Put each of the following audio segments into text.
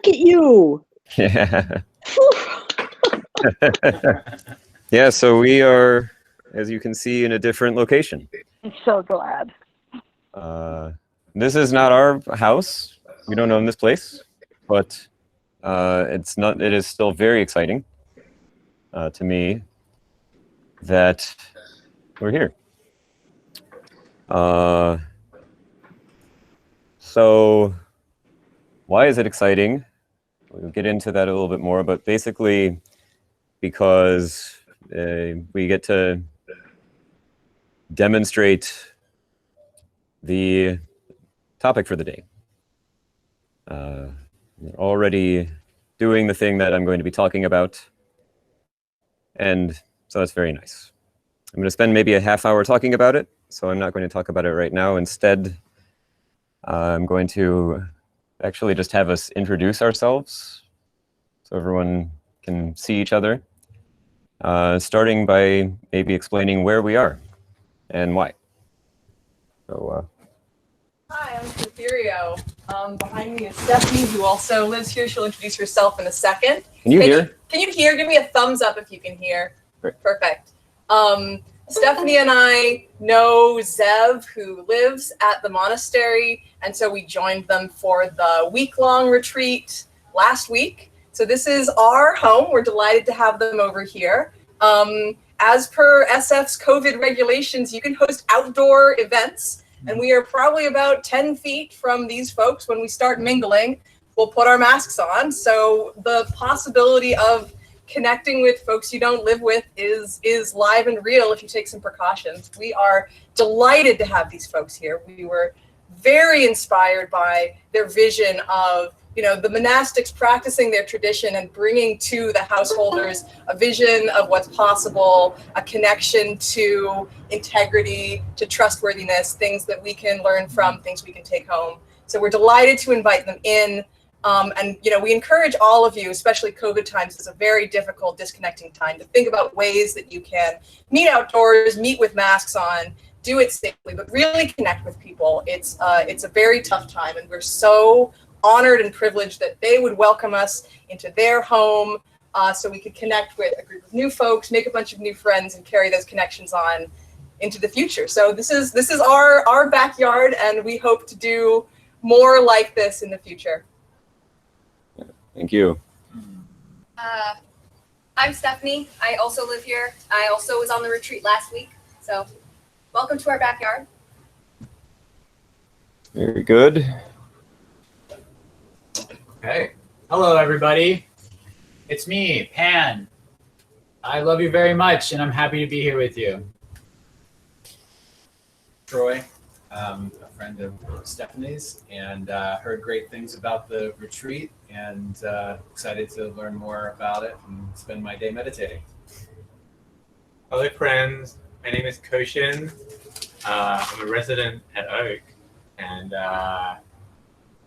Look at you. Yeah. Yeah, so we are, as you can see, in a different location. I'm so glad. This is not our house. We don't own this place, but it is still very exciting to me that we're here. So why is it exciting? We'll get into that a little bit more, but basically because we get to demonstrate the topic for the day. We're already doing the thing that I'm going to be talking about, and so that's very nice. I'm going to spend maybe a half hour talking about it, so I'm not going to talk about it right now. Instead, I'm going to actually just have us introduce ourselves so everyone can see each other, starting by maybe explaining where we are and why. So, hi, I'm Cytherio. Behind me is Stephanie, who also lives here. She'll introduce herself in a second. Can you hear? Can you hear? Give me a thumbs up if you can hear. Great. Perfect. Stephanie and I know Zev, who lives at the monastery, and so we joined them for the week-long retreat last week. So this is our home. We're delighted to have them over here. As per SF's COVID regulations, you can host outdoor events, and we are probably about 10 feet from these folks. When we start mingling, we'll put our masks on. So the possibility of connecting with folks you don't live with is live and real if you take some precautions. We are delighted to have these folks here. We were very inspired by their vision of, you know, the monastics practicing their tradition and bringing to the householders a vision of what's possible, a connection to integrity, to trustworthiness, things that we can learn from, things we can take home. So we're delighted to invite them in. And, you know, we encourage all of you, especially COVID times is a very difficult, disconnecting time, to think about ways that you can meet outdoors, meet with masks on, do it safely, but really connect with people. It's a very tough time, and we're so honored and privileged that they would welcome us into their home so we could connect with a group of new folks, make a bunch of new friends, and carry those connections on into the future. So this is our backyard, and we hope to do more like this in the future. Thank you. I'm Stephanie. I also live here. I also was on the retreat last week. So welcome to our backyard. Very good. Okay. Hello, everybody. It's me, Pan. I love you very much, and I'm happy to be here with you. Troy, a friend of Stephanie's, and heard great things about the retreat, and excited to learn more about it and spend my day meditating. Hello, friends. My name is Jōshin. I'm a resident at Oak, and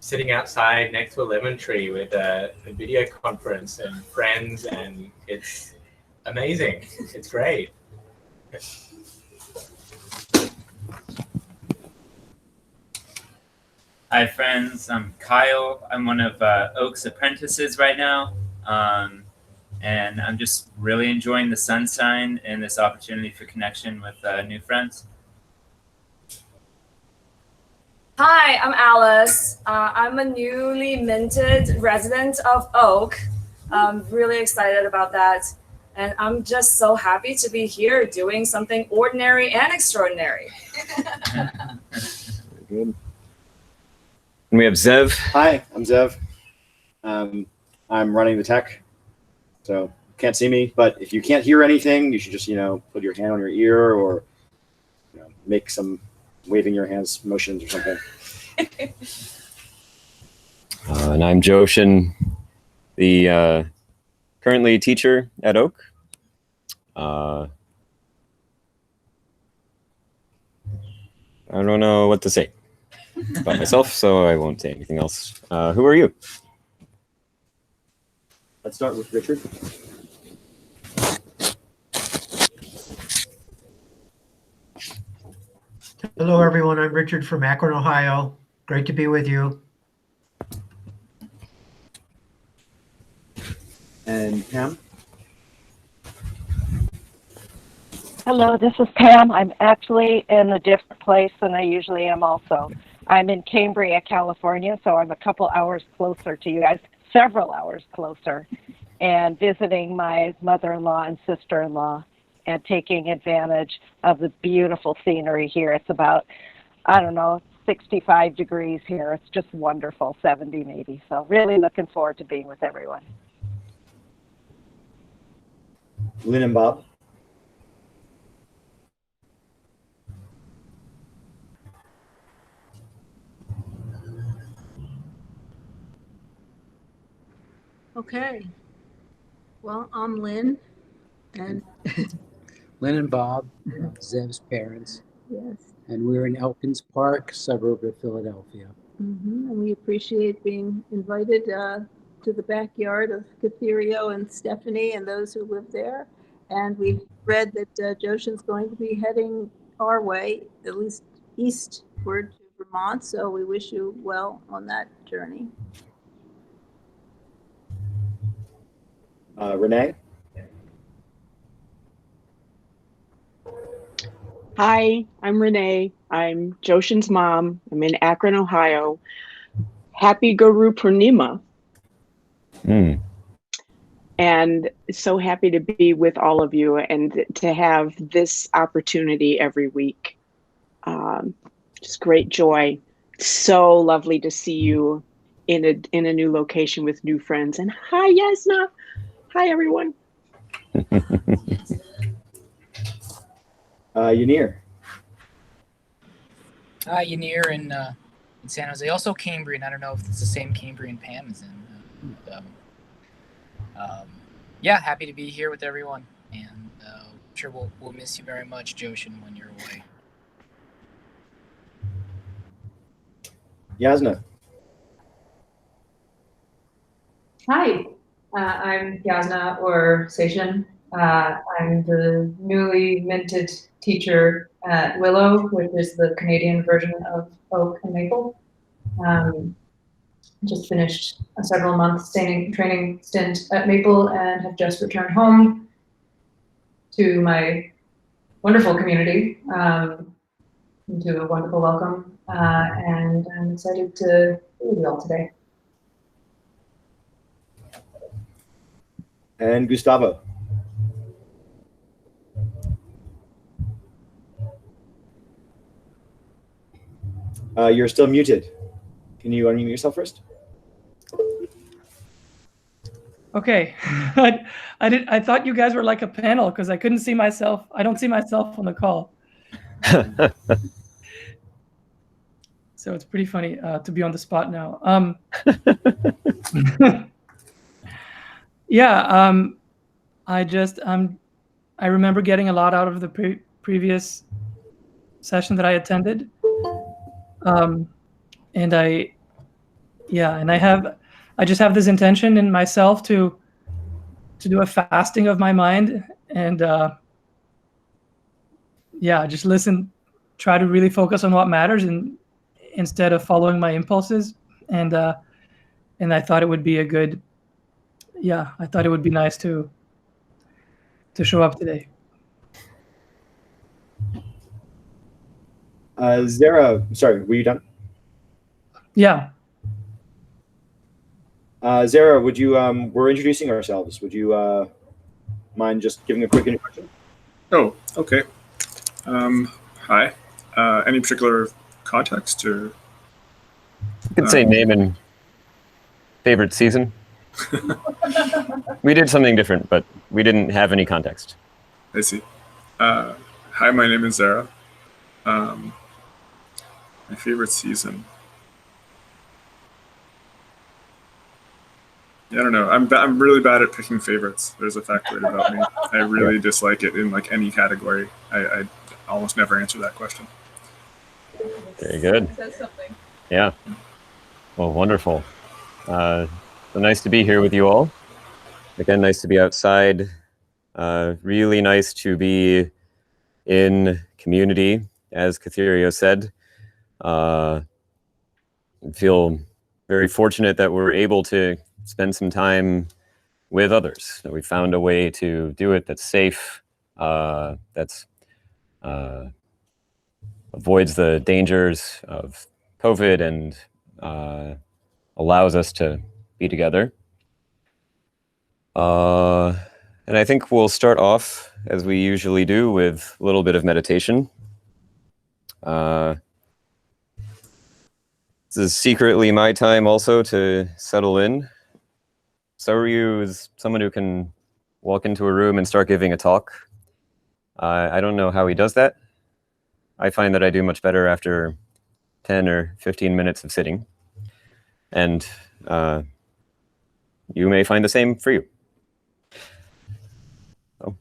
sitting outside next to a lemon tree with a video conference and friends, and it's amazing. It's great. Hi friends, I'm Kyle. I'm one of Oak's apprentices right now, and I'm just really enjoying the sunshine and this opportunity for connection with new friends. Hi, I'm Alice. I'm a newly minted resident of Oak. I'm really excited about that, and I'm just so happy to be here doing something ordinary and extraordinary. Very good. And we have Zev. Hi, I'm Zev. I'm running the tech, so you can't see me, but if you can't hear anything, you should just, put your hand on your ear or make some waving your hands motions or something. And I'm Jōshin, the currently teacher at Oak. I don't know what to say about myself, so I won't say anything else. Who are you? Let's start with Richard. Hello, everyone. I'm Richard from Akron, Ohio. Great to be with you. And Pam? Hello, this is Pam. I'm actually in a different place than I usually am also. I'm in Cambria, California, so I'm a couple hours closer to you guys, several hours closer, and visiting my mother-in-law and sister-in-law and taking advantage of the beautiful scenery here. It's about, I don't know, 65 degrees here. It's just wonderful, 70 maybe. So really looking forward to being with everyone. Lynn and Bob? Okay. Well, I'm Lynn, and Lynn and Bob, Zev's parents, yes, and we're in Elkins Park, suburb of Philadelphia. and we appreciate being invited to the backyard of Catherio and Stephanie and those who live there. And we've read that Jōshin's going to be heading our way, at least eastward to Vermont. So we wish you well on that journey. Renee? Hi, I'm Renee. I'm Jōshin's mom. I'm in Akron, Ohio. Happy Guru Purnima. And so happy to be with all of you and to have this opportunity every week. Just great joy. So lovely to see you in a new location with new friends. And hi, Yasna. Hi, everyone. Yanir? Hi, Yanir in San Jose. Also Cambrian. I don't know if it's the same Cambrian Pam is in. Yeah, happy to be here with everyone. And I'm sure we'll miss you very much, Jōshin, when you're away. Yasna? Hi, I'm Yasna or Seishin. I'm the newly minted teacher at Willow, which is the Canadian version of Oak and Maple. Just finished a several month training stint at Maple and have just returned home to my wonderful community, into a wonderful welcome, and I'm excited to be with you all today. And Gustavo? You're still muted. Can you unmute yourself first? Okay. I thought you guys were like a panel because I couldn't see myself. I don't see myself on the call. So it's pretty funny to be on the spot now. Yeah, I remember getting a lot out of the previous session that I attended. And I just have this intention in myself to do a fasting of my mind and just listen, try to really focus on what matters and instead of following my impulses. And I thought it would be I thought it would be nice to show up today. Zara, sorry, were you done? Yeah. Zara, would you, we're introducing ourselves. Would you mind just giving a quick introduction? Oh, okay. Hi. Any particular context or? You could say name and favorite season. We did something different, but we didn't have any context. I see. Hi, my name is Zara. My favorite season. Yeah, I don't know. I'm really bad at picking favorites. There's a factoid about me. I really dislike it in like any category. I almost never answer that question. Very good. Says something. Yeah. Well, wonderful. So nice to be here with you all. Again, nice to be outside. Really nice to be in community, as Catherio said. I feel very fortunate that we're able to spend some time with others. So we found a way to do it that's safe, that's avoids the dangers of COVID and allows us to be together. And I think we'll start off, as we usually do, with a little bit of meditation. This is secretly my time also to settle in. Soryu is someone who can walk into a room and start giving a talk. I don't know how he does that. I find that I do much better after 10 or 15 minutes of sitting. And you may find the same for you. So.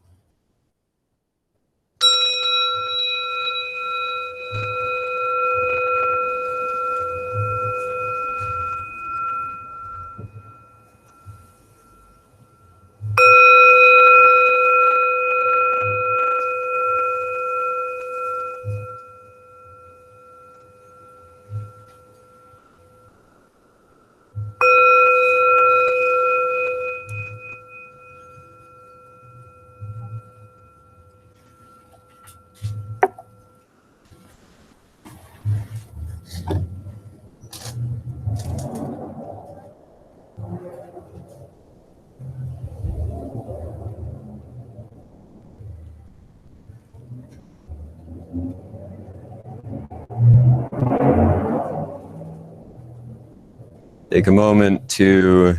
Take a moment to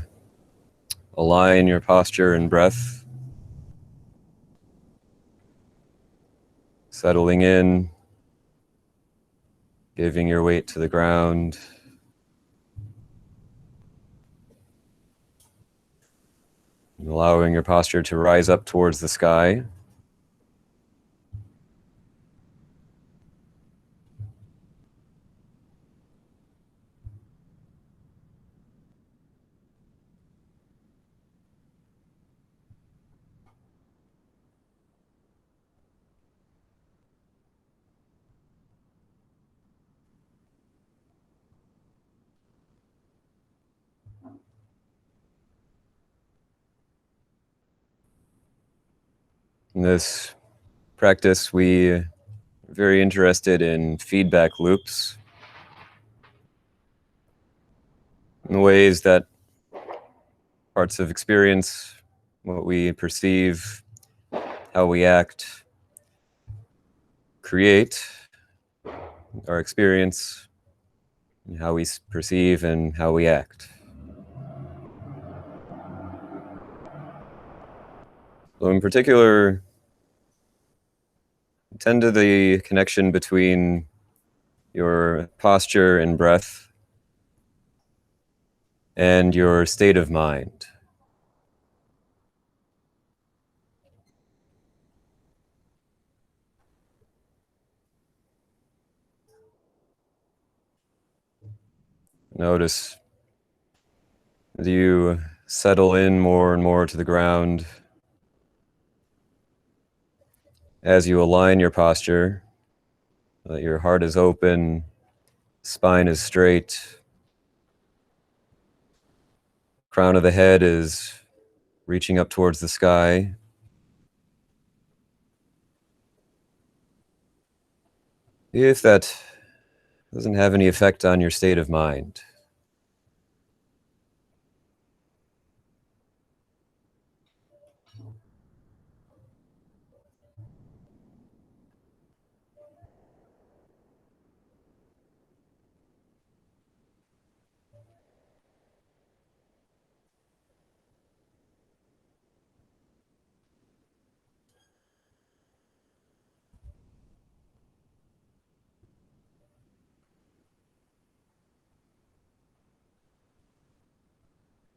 align your posture and breath, settling in, giving your weight to the ground, and allowing your posture to rise up towards the sky. In this practice, we are very interested in feedback loops, in ways that parts of experience, what we perceive, how we act, create our experience, and how we perceive and how we act. So in particular, attend to the connection between your posture and breath and your state of mind. Notice as you settle in more and more to the ground, as you align your posture, that your heart is open, spine is straight, crown of the head is reaching up towards the sky. If that doesn't have any effect on your state of mind,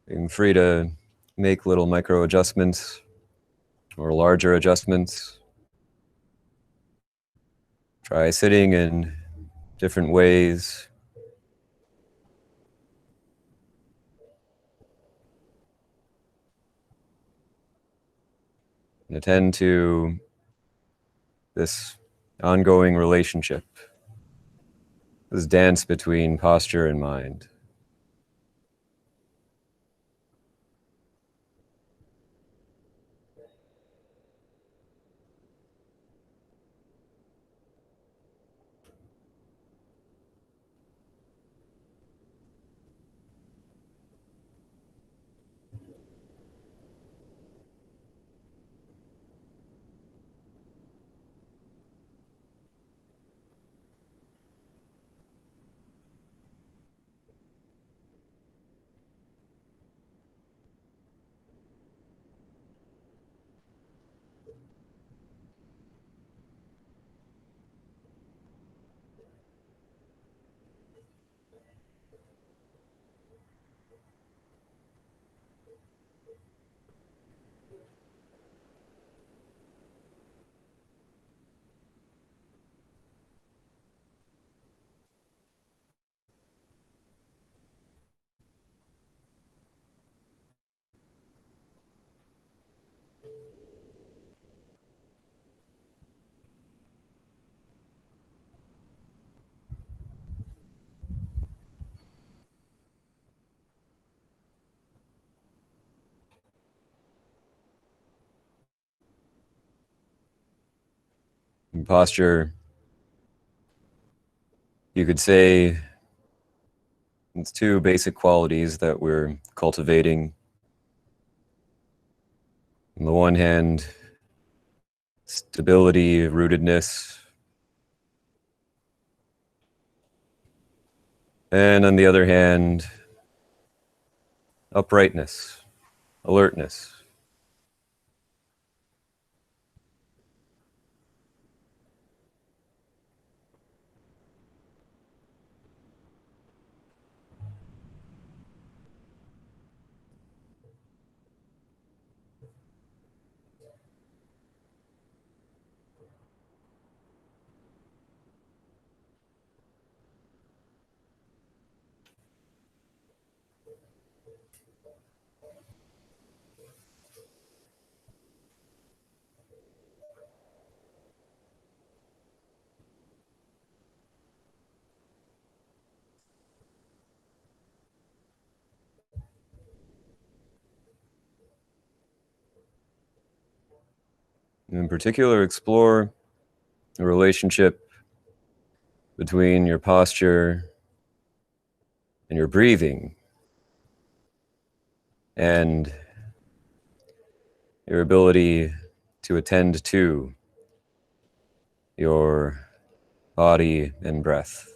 being free to make little micro adjustments or larger adjustments. Try sitting in different ways. And attend to this ongoing relationship, this dance between posture and mind. And posture, you could say it's two basic qualities that we're cultivating. On the one hand, stability, rootedness, and on the other hand, uprightness, alertness. In particular, explore the relationship between your posture and your breathing and your ability to attend to your body and breath.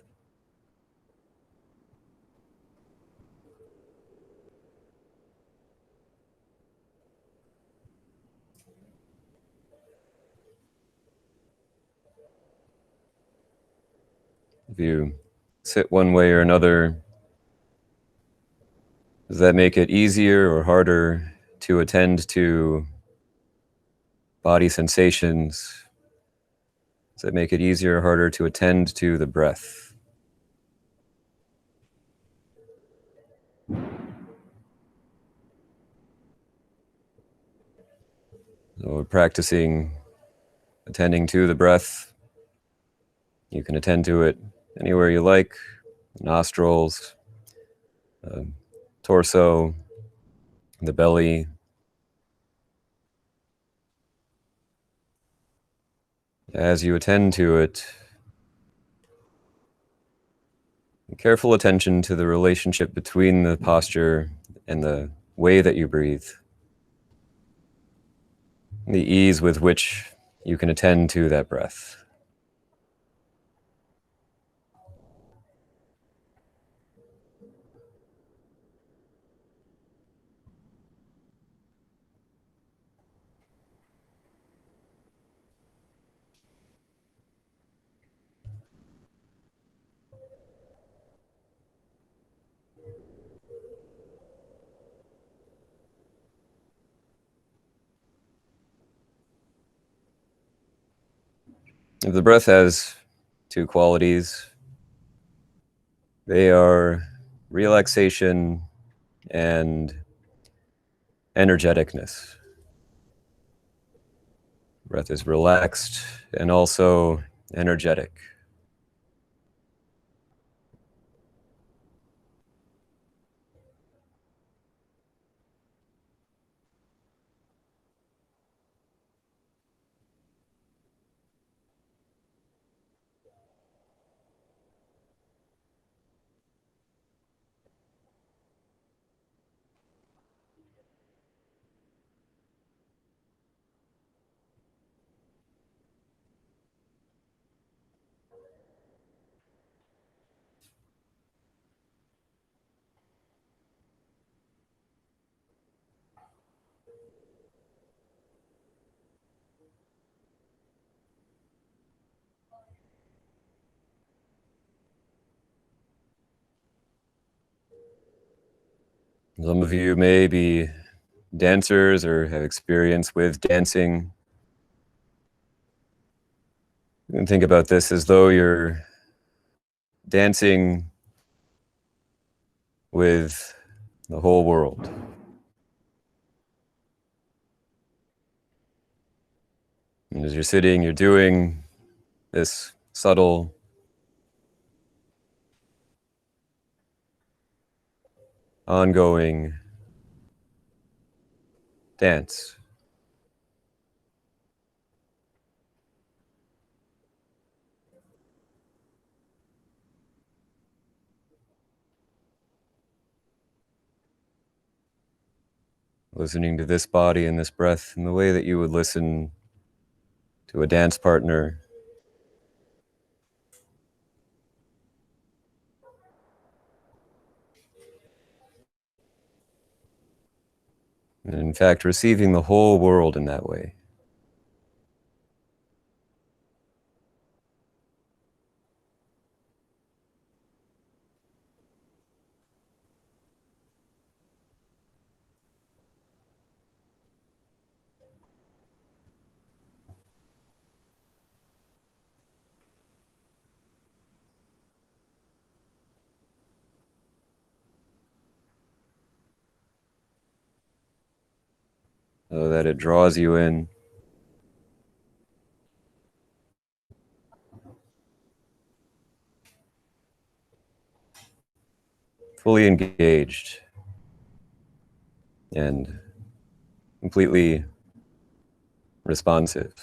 If you sit one way or another, does that make it easier or harder to attend to body sensations? Does that make it easier or harder to attend to the breath? So we're practicing attending to the breath. You can attend to it anywhere you like, nostrils, torso, the belly. As you attend to it, careful attention to the relationship between the posture and the way that you breathe, the ease with which you can attend to that breath. If the breath has two qualities, they are relaxation and energeticness. Breath is relaxed and also energetic. Some of you may be dancers or have experience with dancing. You can think about this as though you're dancing with the whole world. And as you're sitting, you're doing this subtle, ongoing dance. listening to this body and this breath in the way that you would listen to a dance partner. And in fact, receiving the whole world in that way. So that it draws you in. Fully engaged and completely responsive.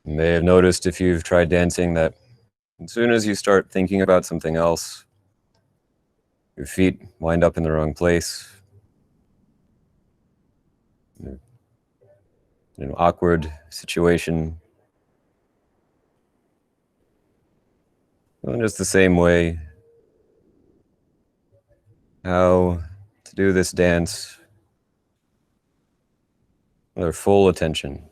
You may have noticed if you've tried dancing that as soon as you start thinking about something else, your feet wind up in the wrong place. You're in an awkward situation. Well, just the same way, how to do this dance with our full attention.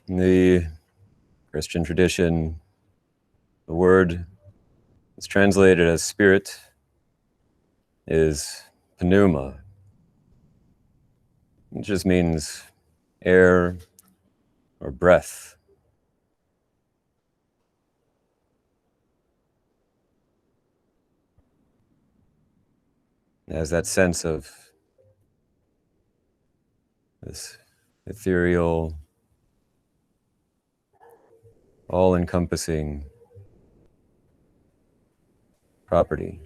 In the Christian tradition, the word that's translated as spirit is pneuma. It just means air or breath. It has that sense of this ethereal, all-encompassing property.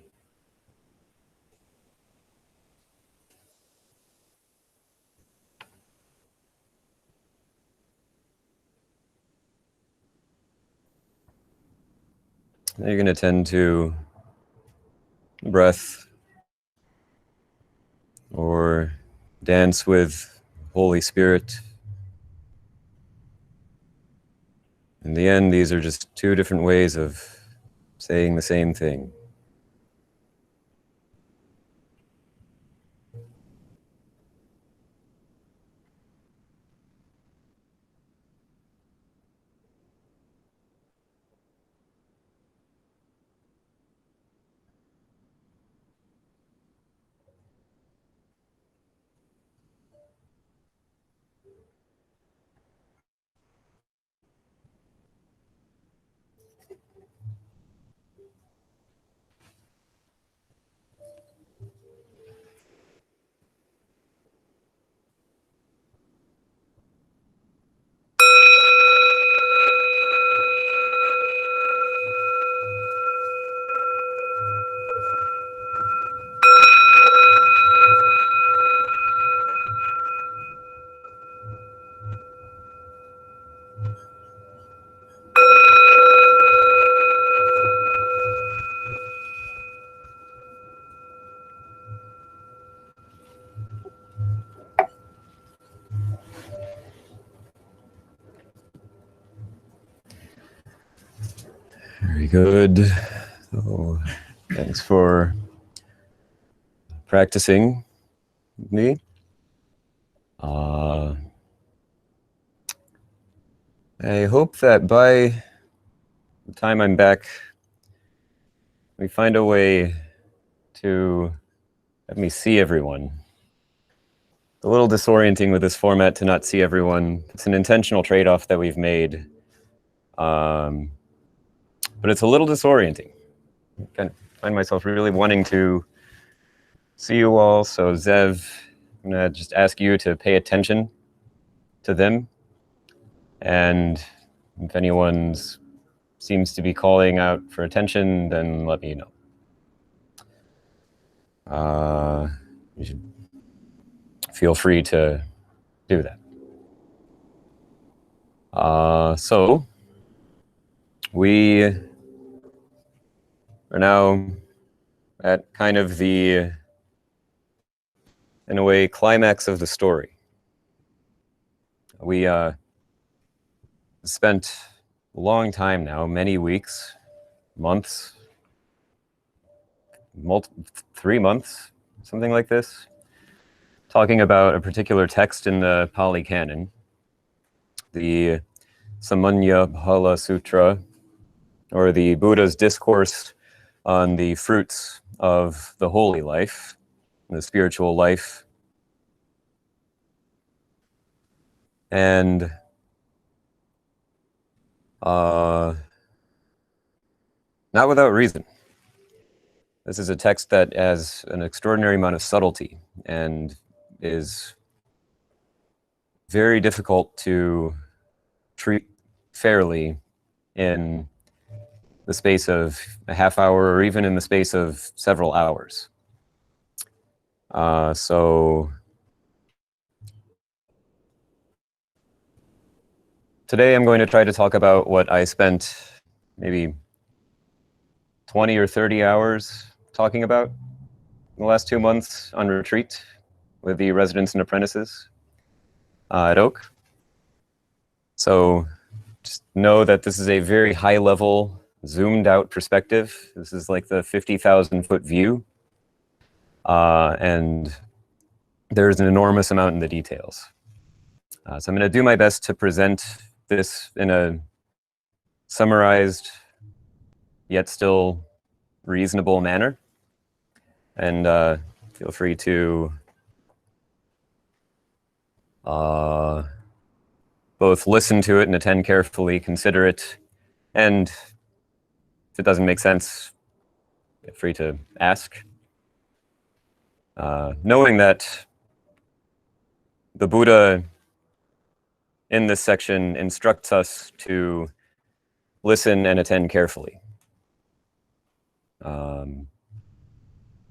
Now you're going to tend to breath or dance with Holy Spirit. In the end, these are just two different ways of saying the same thing. Very good. So, thanks for practicing with me. I hope that by the time I'm back, we find a way to let me see everyone. It's a little disorienting with this format to not see everyone. It's an intentional trade-off that we've made. But it's a little disorienting. I kind of find myself really wanting to see you all. So Zev, I'm gonna just ask you to pay attention to them. And if anyone seems to be calling out for attention, then let me know. You should feel free to do that. So we are now at kind of the, in a way, climax of the story. We spent a long time now, many weeks, months, 3 months, something like this, talking about a particular text in the Pali Canon, the Samanya Sutra, or the Buddha's discourse on the fruits of the holy life, the spiritual life. And not without reason. This is a text that has an extraordinary amount of subtlety and is very difficult to treat fairly in the space of a half hour or even in the space of several hours. So today I'm going to try to talk about what I spent maybe 20 or 30 hours talking about in the last 2 months on retreat with the residents and apprentices at Oak. So just know that this is a very high level, zoomed out perspective. This is like the 50,000-foot view. And there's an enormous amount in the details. So I'm going to do my best to present this in a summarized, yet still reasonable manner. And feel free to both listen to it and attend carefully, consider it, and if it doesn't make sense, feel free to ask. Knowing that the Buddha in this section instructs us to listen and attend carefully.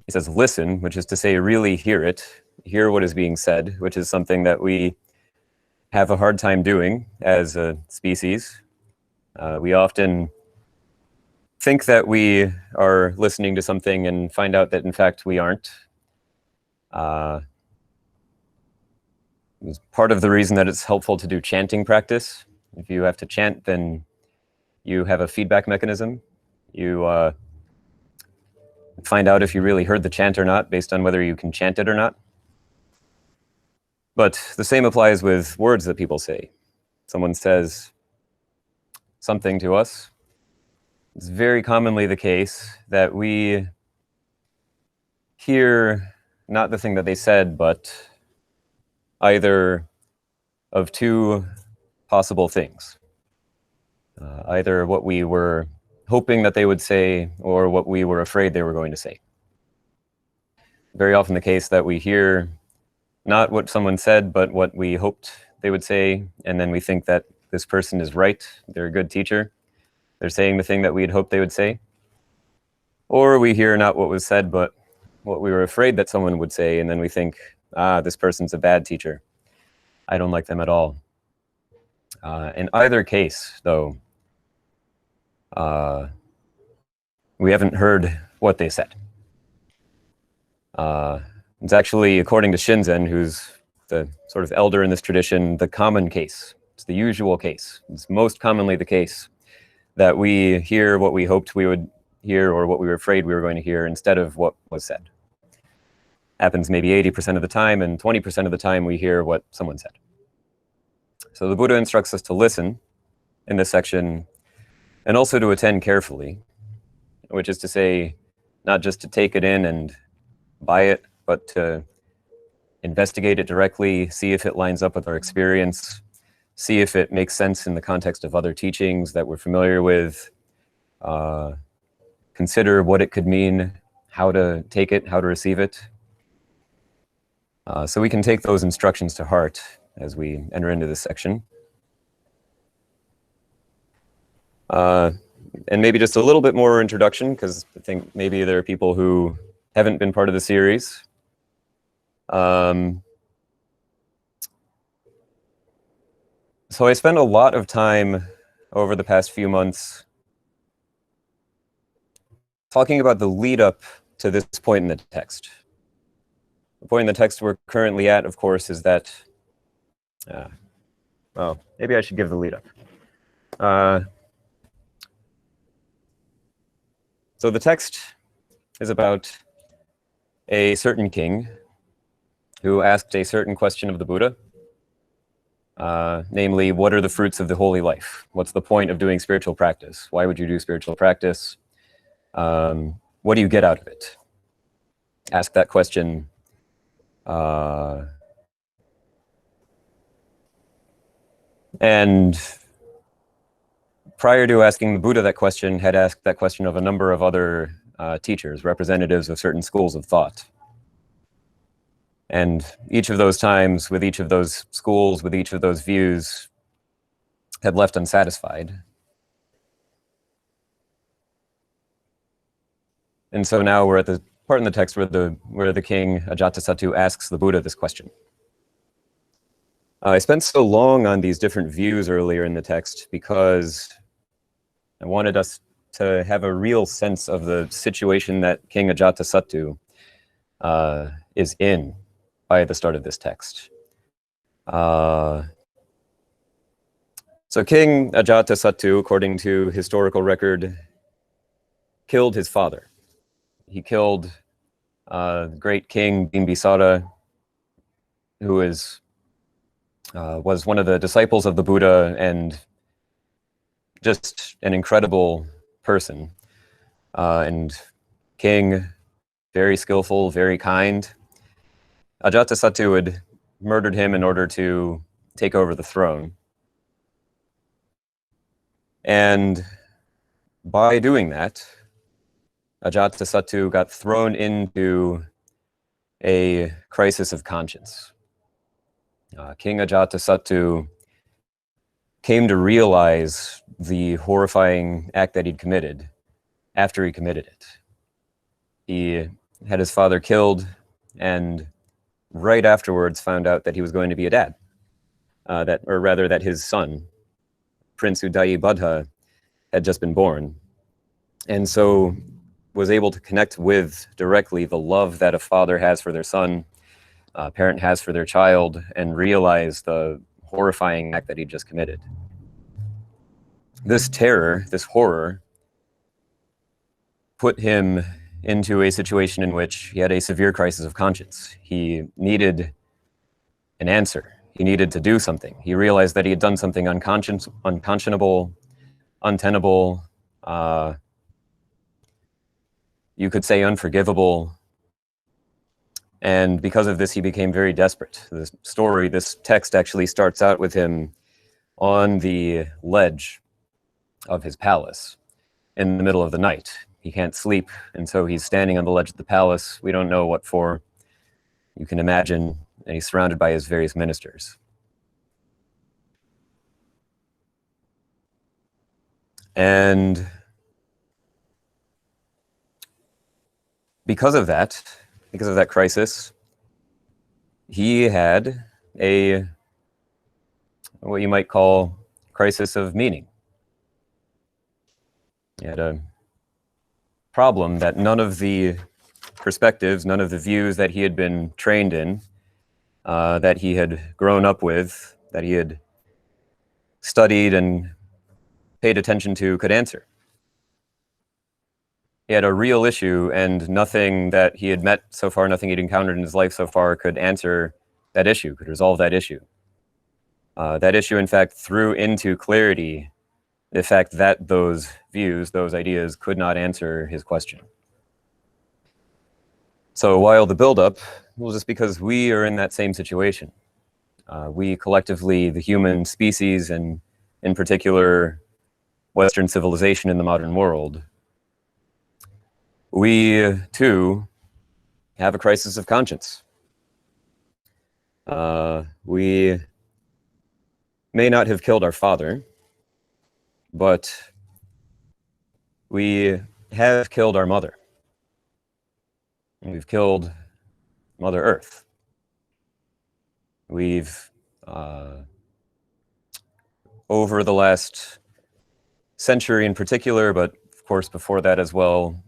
He says listen, which is to say really hear it, hear what is being said, which is something that we have a hard time doing as a species. We often think that we are listening to something and find out that in fact we aren't. It's part of the reason that it's helpful to do chanting practice. If you have to chant, then you have a feedback mechanism. You find out if you really heard the chant or not based on whether you can chant it or not. But the same applies with words that people say. Someone says something to us. It's very commonly the case that we hear not the thing that they said, but either of two possible things. Either what we were hoping that they would say or what we were afraid they were going to say. Very often the case that we hear not what someone said, but what we hoped they would say, and then we think that this person is right, they're a good teacher, they're saying the thing that we had hoped they would say. Or we hear not what was said, but what we were afraid that someone would say, and then we think, this person's a bad teacher. I don't like them at all. In either case, though, we haven't heard what they said. It's actually, according to Shinzen, who's the sort of elder in this tradition, the common case. It's the usual case. It's most commonly the case that we hear what we hoped we would hear or what we were afraid we were going to hear instead of what was said. happens maybe 80% of the time, and 20% of the time we hear what someone said. So the Buddha instructs us to listen in this section, and also to attend carefully, which is to say, not just to take it in and buy it, but to investigate it directly, see if it lines up with our experience, see if it makes sense in the context of other teachings that we're familiar with, consider what it could mean, how to take it, how to receive it. So we can take those instructions to heart as we enter into this section. And maybe just a little bit more introduction, because I think maybe there are people who haven't been part of the series. So I spent a lot of time over the past few months talking about the lead up to this point in the text. The point in the text we're currently at, of course, is that, well, maybe I should give the lead up. So the text is about a certain king who asked a certain question of the Buddha, namely, what are the fruits of the holy life? What's the point of doing spiritual practice? Why would you do spiritual practice? What do you get out of it? Ask that question. And prior to asking the Buddha that question, had asked that question of a number of other teachers, representatives of certain schools of thought. And each of those times, with each of those schools, with each of those views, had left unsatisfied. And so now we're at the part in the text where the king Ajātasattu asks the Buddha this question. I spent so long on these different views earlier in the text because I wanted us to have a real sense of the situation that King Ajātasattu is in by the start of this text. So King Ajātasattu, according to historical record, killed his father. He killed the great king Bimbisara, who was one of the disciples of the Buddha and just an incredible person. And king, very skillful, very kind. Ajātasattu had murdered him in order to take over the throne. And by doing that, Ajātasattu got thrown into a crisis of conscience. King Ajātasattu came to realize the horrifying act that he'd committed after he committed it. He had his father killed, and right afterwards found out that he was going to be a dad. That his son, Prince Udayi had just been born. And so was able to connect with directly the love that a father has for their son, a parent has for their child, and realize the horrifying act that he just committed. This terror, this horror, put him into a situation in which he had a severe crisis of conscience. He needed an answer. He needed to do something. He realized that he had done something unconscionable, untenable, you could say unforgivable. And because of this, he became very desperate. This text actually starts out with him on the ledge of his palace in the middle of the night. He can't sleep, and so he's standing on the ledge of the palace. We don't know what for. You can imagine, and he's surrounded by his various ministers. And because of that crisis, he had what you might call crisis of meaning. He had a problem that none of the perspectives, none of the views that he had been trained in, that he had grown up with, that he had studied and paid attention to could answer. he had a real issue, and nothing that he had met so far, nothing he'd encountered in his life so far could answer that issue, could resolve that issue. That issue, in fact, threw into clarity the fact that those views, those ideas, could not answer his question. So while the buildup, well, just because we are in that same situation, we collectively, the human species, and in particular, Western civilization in the modern world, we too have a crisis of conscience. We may not have killed our father, but we have killed our mother. We've killed Mother Earth. We've, over the last century in particular, but of course before that as well,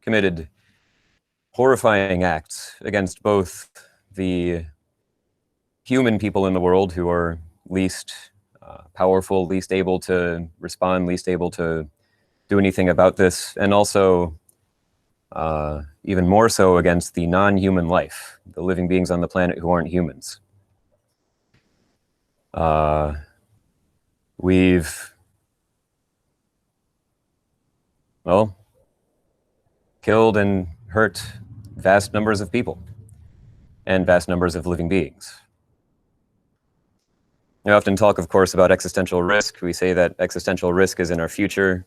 committed horrifying acts against both the human people in the world who are least powerful, least able to respond, least able to do anything about this, and also even more so against the non-human life, the living beings on the planet who aren't humans. We've, well, killed and hurt vast numbers of people and vast numbers of living beings. We often talk, of course, about existential risk. We say that existential risk is in our future,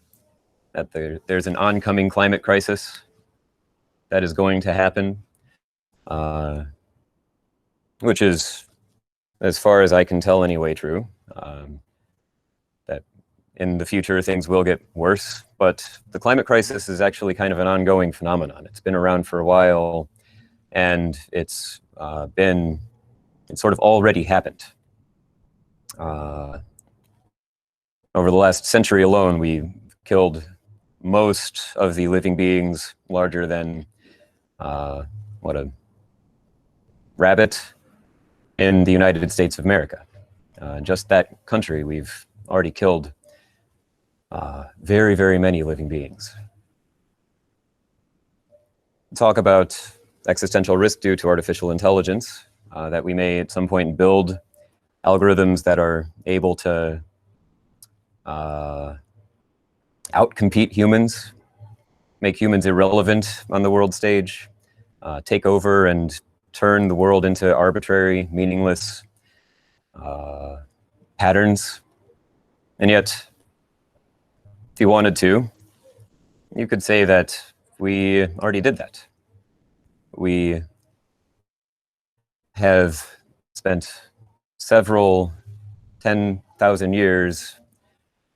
that there's an oncoming climate crisis that is going to happen, which is, as far as I can tell anyway, true. That in the future things will get worse, but the climate crisis is actually kind of an ongoing phenomenon. It's been around for a while, and it's sort of already happened. Over the last century alone, we killed most of the living beings larger than what, a rabbit in the United States of America. Just that country, we've already killed very, very many living beings. Talk about existential risk due to artificial intelligence, that we may at some point build algorithms that are able to outcompete humans, make humans irrelevant on the world stage, take over and turn the world into arbitrary, meaningless patterns. And yet, if you wanted to, you could say that we already did that. We have spent several 10,000 years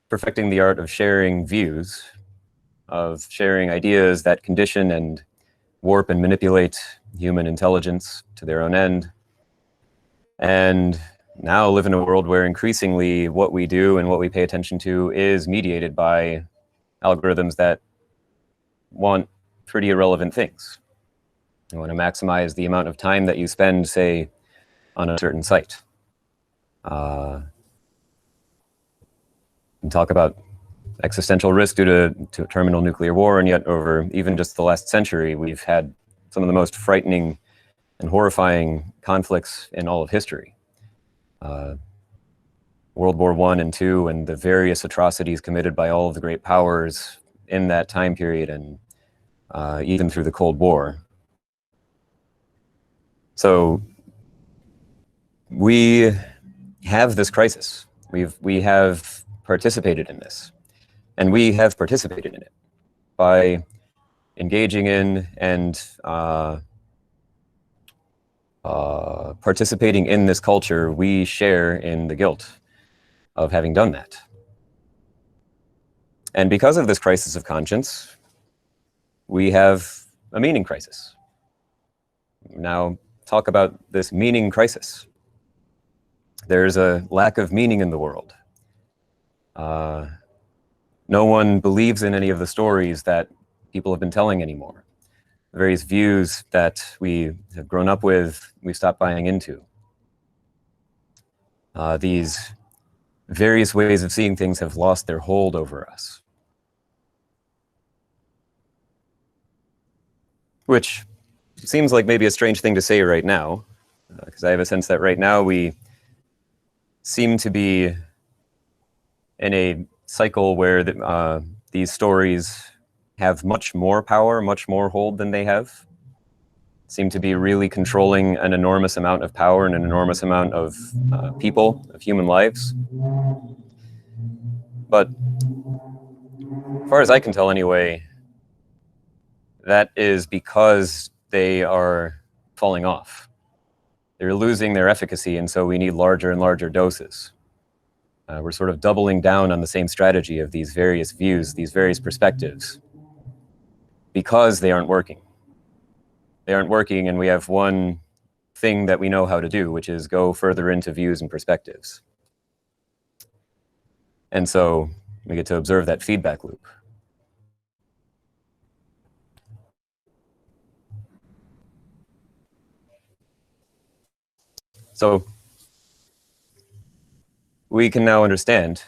perfecting the art of sharing views, of sharing ideas that condition and warp and manipulate human intelligence to their own end. And now live in a world where increasingly what we do and what we pay attention to is mediated by algorithms that want pretty irrelevant things. You want to maximize the amount of time that you spend, say, on a certain site. And talk about existential risk due to terminal nuclear war, and yet over even just the last century, we've had some of the most frightening and horrifying conflicts in all of history. World War I and II, and the various atrocities committed by all of the great powers in that time period, and even through the Cold War. So we have this crisis. We have participated in this, and we have participated in it by engaging in and participating in this culture. We share in the guilt of having done that. And because of this crisis of conscience, we have a meaning crisis. Now, talk about this meaning crisis. There's a lack of meaning in the world. No one believes in any of the stories that people have been telling anymore. The various views that we have grown up with, we stopped buying into. These various ways of seeing things have lost their hold over us. which seems like maybe a strange thing to say right now, because I have a sense that right now we seem to be in a cycle where these stories have much more power, much more hold than they have, seem to be really controlling an enormous amount of power and an enormous amount of people, of human lives. But as far as I can tell anyway, that is because they are falling off. They're losing their efficacy, and so we need larger and larger doses. We're sort of doubling down on the same strategy of these various views, these various perspectives, because they aren't working. They aren't working, and we have one thing that we know how to do, which is go further into views and perspectives. And so we get to observe that feedback loop. So we can now understand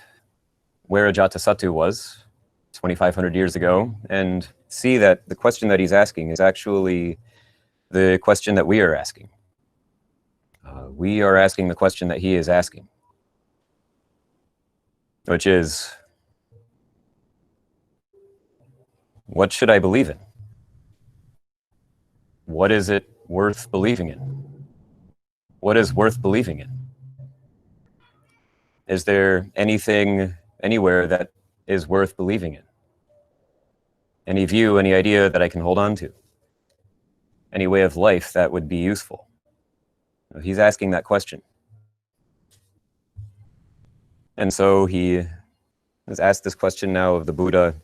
where Ajātasattu was 2,500 years ago and see that the question that he's asking is actually the question that we are asking. We are asking the question that he is asking, which is, what should I believe in? What is it worth believing in? What is worth believing in? Is there anything anywhere that is worth believing in? Any view, any idea that I can hold on to? Any way of life that would be useful? He's asking that question. And so he has asked this question now of the Buddha.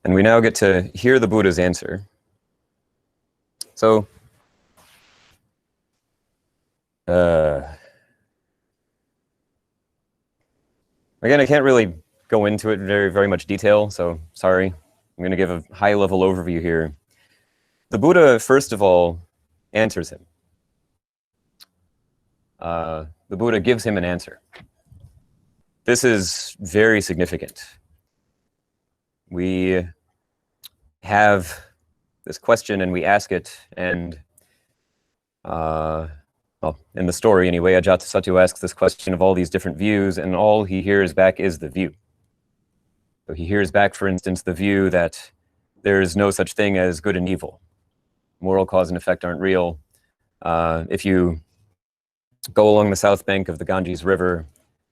And we now get to hear the Buddha's answer. So, again, I can't really go into it in very much detail, so sorry. I'm going to give a high-level overview here. The Buddha, first of all, answers him. The Buddha gives him an answer. This is very significant. We have this question and we ask it, and well, in the story anyway, Ajātasattu asks this question of all these different views, and all he hears back is the view. So he hears back, for instance, the view that there is no such thing as good and evil. Moral cause and effect aren't real. If you go along the south bank of the Ganges River,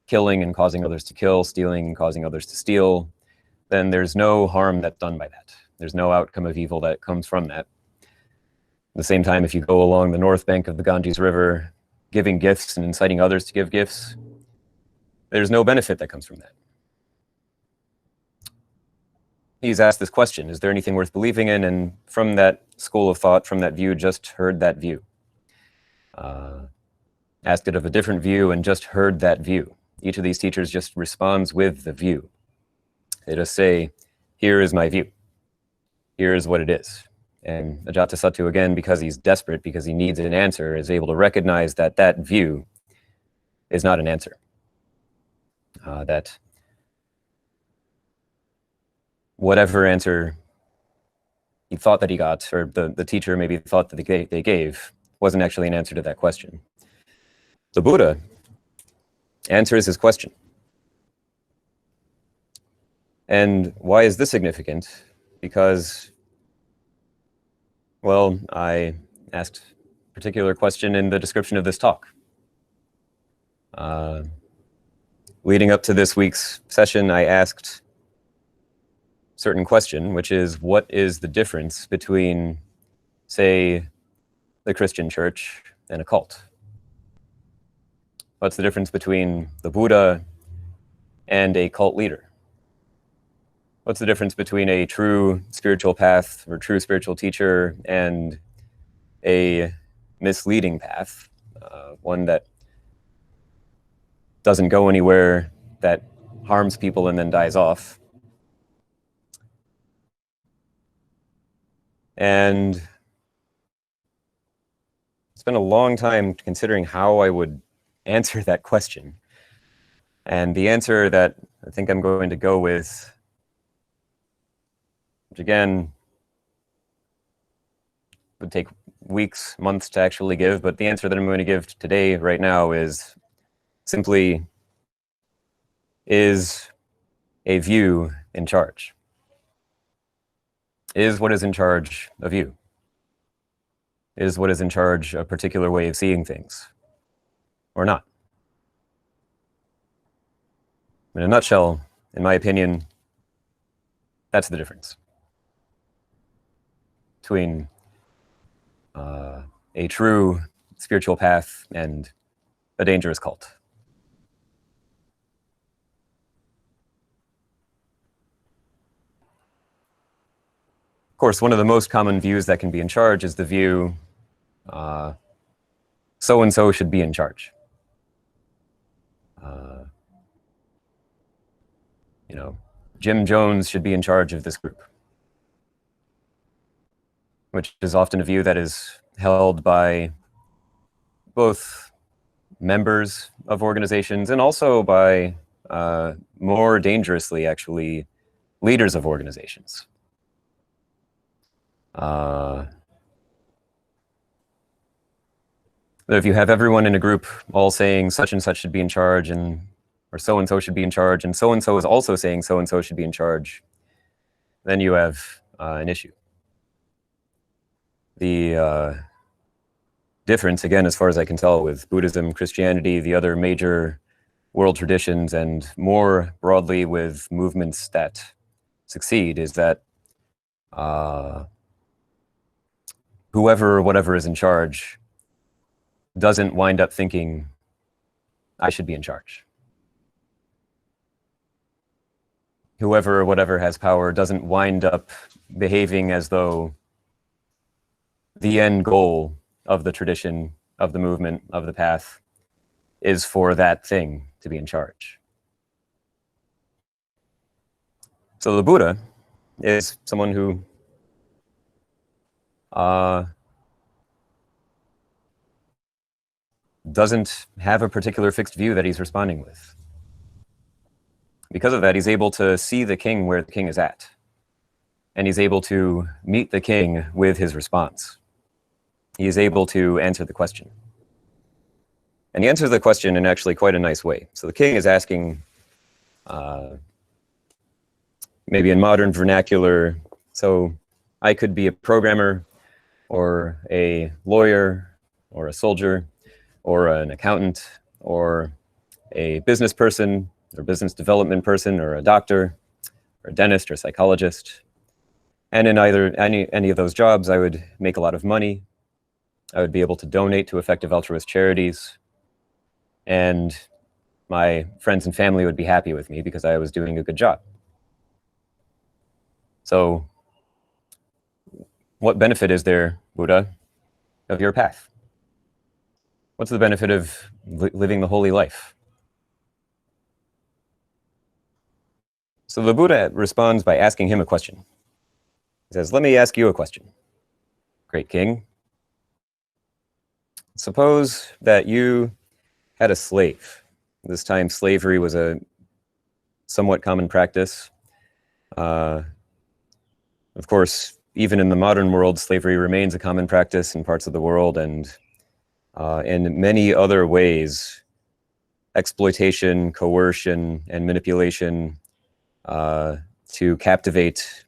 killing and causing others to kill, stealing and causing others to steal, then there's no harm that's done by that. There's no outcome of evil that comes from that. At the same time, if you go along the north bank of the Ganges River, giving gifts and inciting others to give gifts, there's no benefit that comes from that. He's asked this question, is there anything worth believing in? And from that school of thought, from that view, just heard that view. Asked it of a different view and just heard that view. Each of these teachers just responds with the view. They just say, here is my view. Here is what it is. And Ajātasattu, again, because he's desperate, because he needs an answer, is able to recognize that that view is not an answer. That whatever answer he thought that he got, or the teacher maybe thought that they gave, wasn't actually an answer to that question. The Buddha answers his question. And why is this significant? Because, well, I asked a particular question in the description of this talk. Leading up to this week's session, I asked a certain question, which is, what is the difference between, say, the Christian church and a cult? What's the difference between the Buddha and a cult leader? What's the difference between a true spiritual path or true spiritual teacher and a misleading path, one that doesn't go anywhere, that harms people and then dies off? And it's been a long time considering how I would answer that question. And the answer that I think I'm going to go with, which again would take weeks, months to actually give, but the answer that I'm going to give today, right now, is simply, is a view in charge? Is what is in charge of you? Is what is in charge a particular way of seeing things, or not? In a nutshell, in my opinion, that's the difference between a true spiritual path and a dangerous cult. Of course, one of the most common views that can be in charge is the view, so-and-so should be in charge. You know, Jim Jones should be in charge of this group, which is often a view that is held by both members of organizations and also by, more dangerously, actually, leaders of organizations. If you have everyone in a group all saying such and such should be in charge, or so-and-so should be in charge, and so-and-so is also saying so-and-so should be in charge, then you have an issue. The difference, again, as far as I can tell, with Buddhism, Christianity, the other major world traditions, and more broadly with movements that succeed, is that whoever or whatever is in charge doesn't wind up thinking, I should be in charge. Whoever or whatever has power doesn't wind up behaving as though the end goal of the tradition, of the movement, of the path, is for that thing to be in charge. So the Buddha is someone who doesn't have a particular fixed view that he's responding with. Because of that, he's able to see the king where the king is at. And he's able to meet the king with his response. He is able to answer the question. And he answers the question in actually quite a nice way. So the king is asking, maybe in modern vernacular, so I could be a programmer, or a lawyer, or a soldier, or an accountant, or a business person, or business development person, or a doctor, or a dentist, or a psychologist. And in either any of those jobs, I would make a lot of money. I would be able to donate to effective altruist charities. And my friends and family would be happy with me because I was doing a good job. So what benefit is there, Buddha, of your path? What's the benefit of living the holy life? So the Buddha responds by asking him a question. He says, let me ask you a question, great king. Suppose that you had a slave. This time slavery was a somewhat common practice. Of course, even in the modern world, slavery remains a common practice in parts of the world, and in many other ways, exploitation, coercion, and manipulation to captivate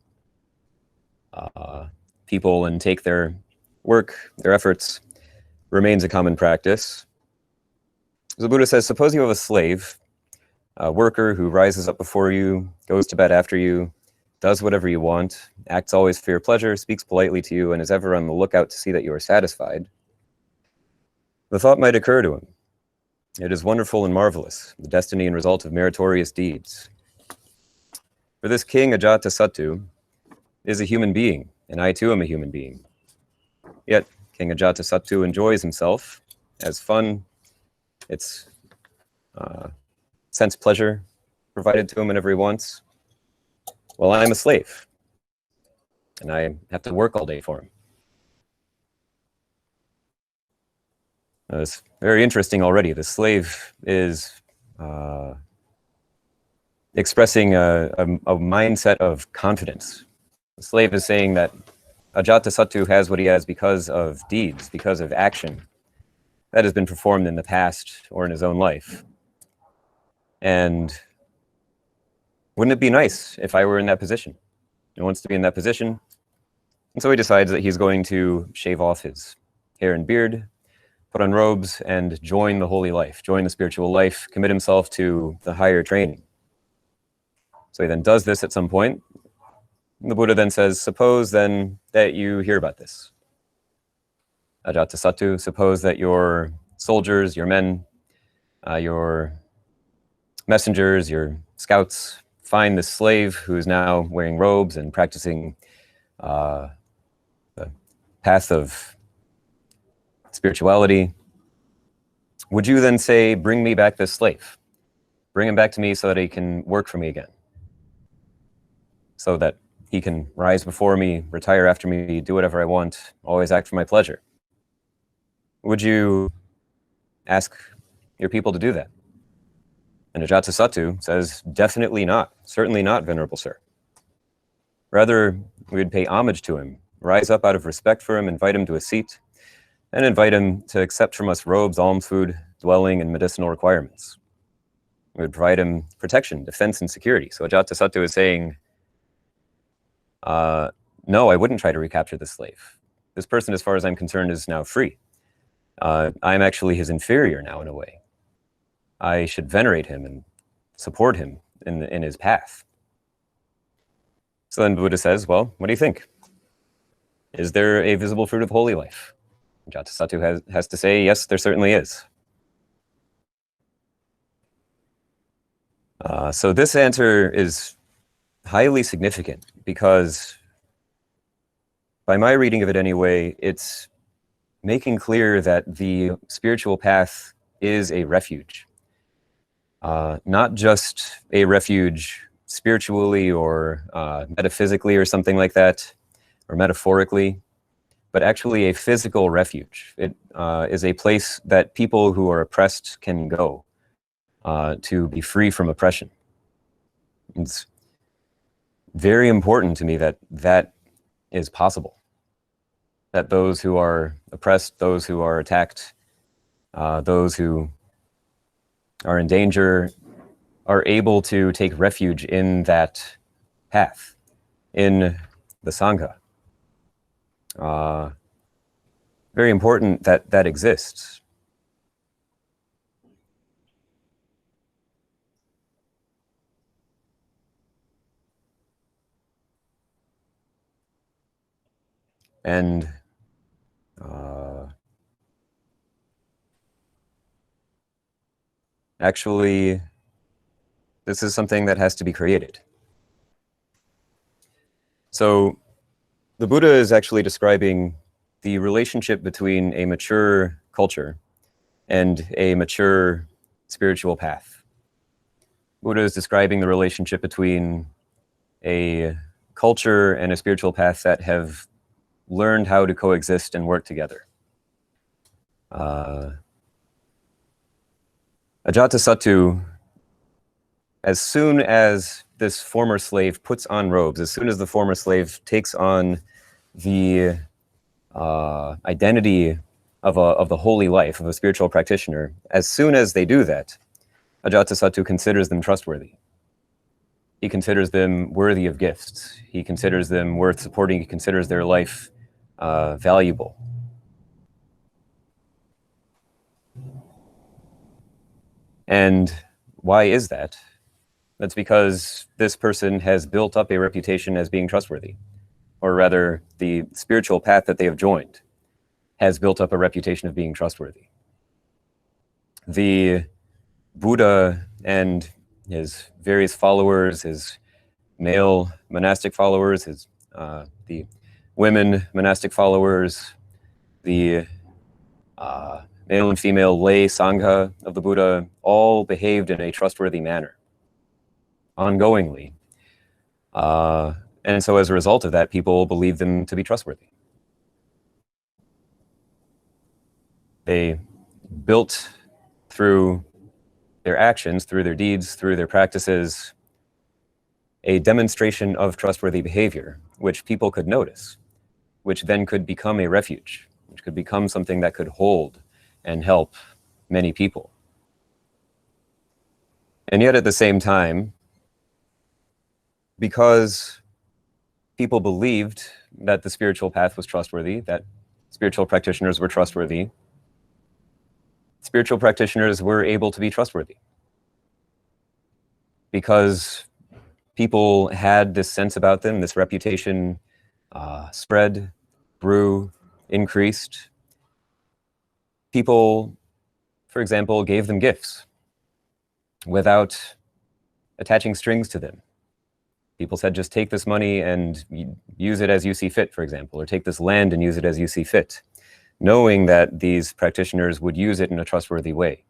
people and take their work, their efforts, remains a common practice. The Buddha says, suppose you have a slave, a worker who rises up before you, goes to bed after you, does whatever you want, acts always for your pleasure, speaks politely to you, and is ever on the lookout to see that you are satisfied. The thought might occur to him, it is wonderful and marvelous, the destiny and result of meritorious deeds. For this King Ajātasattu is a human being, and I too am a human being. Yet King Ajātasattu enjoys himself, has fun, it's sense pleasure provided to him whenever he wants. Well, I'm a slave, and I have to work all day for him. It's very interesting already. The slave is expressing a mindset of confidence. The slave is saying that Ajātasattu has what he has because of deeds, because of action that has been performed in the past or in his own life. And wouldn't it be nice if I were in that position? He wants to be in that position. And so he decides that he's going to shave off his hair and beard, put on robes, and join the holy life, join the spiritual life, commit himself to the higher training. So he then does this at some point. The Buddha then says, suppose then that you hear about this. Ajātasattu, suppose that your soldiers, your men, your messengers, your scouts find this slave who is now wearing robes and practicing the path of spirituality. Would you then say, bring me back this slave? Bring him back to me so that he can work for me again. So that he can rise before me, retire after me, do whatever I want, always act for my pleasure. Would you ask your people to do that? And Ajātasattu says, definitely not, certainly not, Venerable Sir. Rather, we would pay homage to him, rise up out of respect for him, invite him to a seat, and invite him to accept from us robes, alms, food, dwelling, and medicinal requirements. We would provide him protection, defense, and security. So Ajātasattu is saying, no, I wouldn't try to recapture this slave. This person, as far as I'm concerned, is now free. I'm actually his inferior now, in a way. I should venerate him and support him in his path. So then Buddha says, well, what do you think? Is there a visible fruit of holy life? Ajātasattu has to say, yes, there certainly is. So this answer is highly significant because, by my reading of it anyway, it's making clear that the spiritual path is a refuge. Not just a refuge spiritually or metaphysically or something like that, or metaphorically, but actually a physical refuge. It is a place that people who are oppressed can go to be free from oppression. It's very important to me that that is possible. That those who are oppressed, those who are attacked, those who are in danger are able to take refuge in that path, in the Sangha. Very important that that exists. And actually, this is something that has to be created. So the Buddha is actually describing the relationship between a mature culture and a mature spiritual path. Buddha is describing the relationship between a culture and a spiritual path that have learned how to coexist and work together. Ajātasattu, as soon as this former slave puts on robes, as soon as the former slave takes on the identity of the holy life, of a spiritual practitioner, as soon as they do that, Ajātasattu considers them trustworthy. He considers them worthy of gifts. He considers them worth supporting. He considers their life valuable. And why is that? That's because this person has built up a reputation as being trustworthy. Or rather, the spiritual path that they have joined has built up a reputation of being trustworthy. The Buddha and his various followers, his male monastic followers, the women monastic followers, the male and female lay Sangha of the Buddha, all behaved in a trustworthy manner, ongoingly. And so as a result of that, people believe them to be trustworthy. They built through their actions, through their deeds, through their practices, a demonstration of trustworthy behavior, which people could notice, which then could become a refuge, which could become something that could hold and help many people. And yet at the same time, because people believed that the spiritual path was trustworthy, that spiritual practitioners were trustworthy, spiritual practitioners were able to be trustworthy. Because people had this sense about them, this reputation spread, grew, increased. People, for example, gave them gifts without attaching strings to them. People said, just take this money and use it as you see fit, for example, or take this land and use it as you see fit, knowing that these practitioners would use it in a trustworthy way,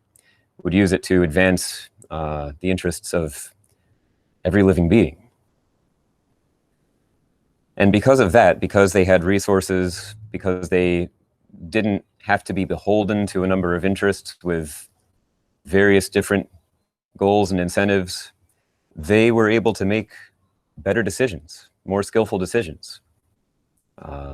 would use it to advance the interests of every living being. And because of that, because they had resources, because they didn't have to be beholden to a number of interests with various different goals and incentives, they were able to make better decisions, more skillful decisions.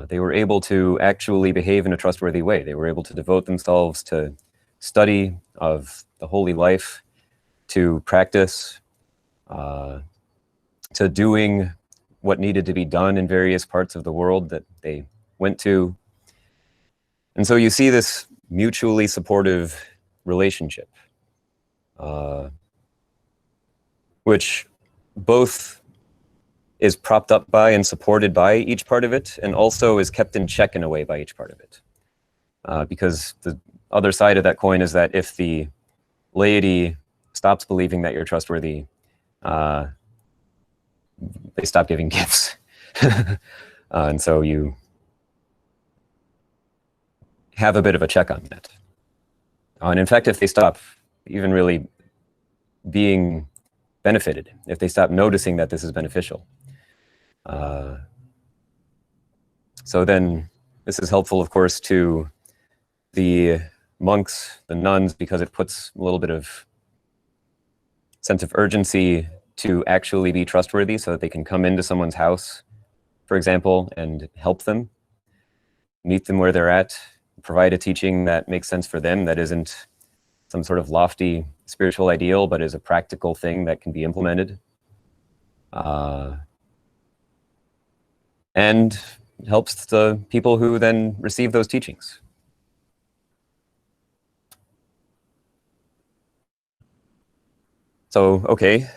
They were able to actually behave in a trustworthy way. They were able to devote themselves to study of the holy life, to practice, to doing what needed to be done in various parts of the world that they went to. And so you see this mutually supportive relationship, which both is propped up by and supported by each part of it, and also is kept in check in a way by each part of it. Because the other side of that coin is that if the laity stops believing that you're trustworthy, they stop giving gifts. And so you have a bit of a check on that. And in fact, if they stop even really being benefited, if they stop noticing that this is beneficial, so then this is helpful, of course, to the monks, the nuns, because it puts a little bit of sense of urgency to actually be trustworthy so that they can come into someone's house, for example, and help them, meet them where they're at, provide a teaching that makes sense for them, that isn't some sort of lofty spiritual ideal, but is a practical thing that can be implemented. And helps the people who then receive those teachings. So, okay,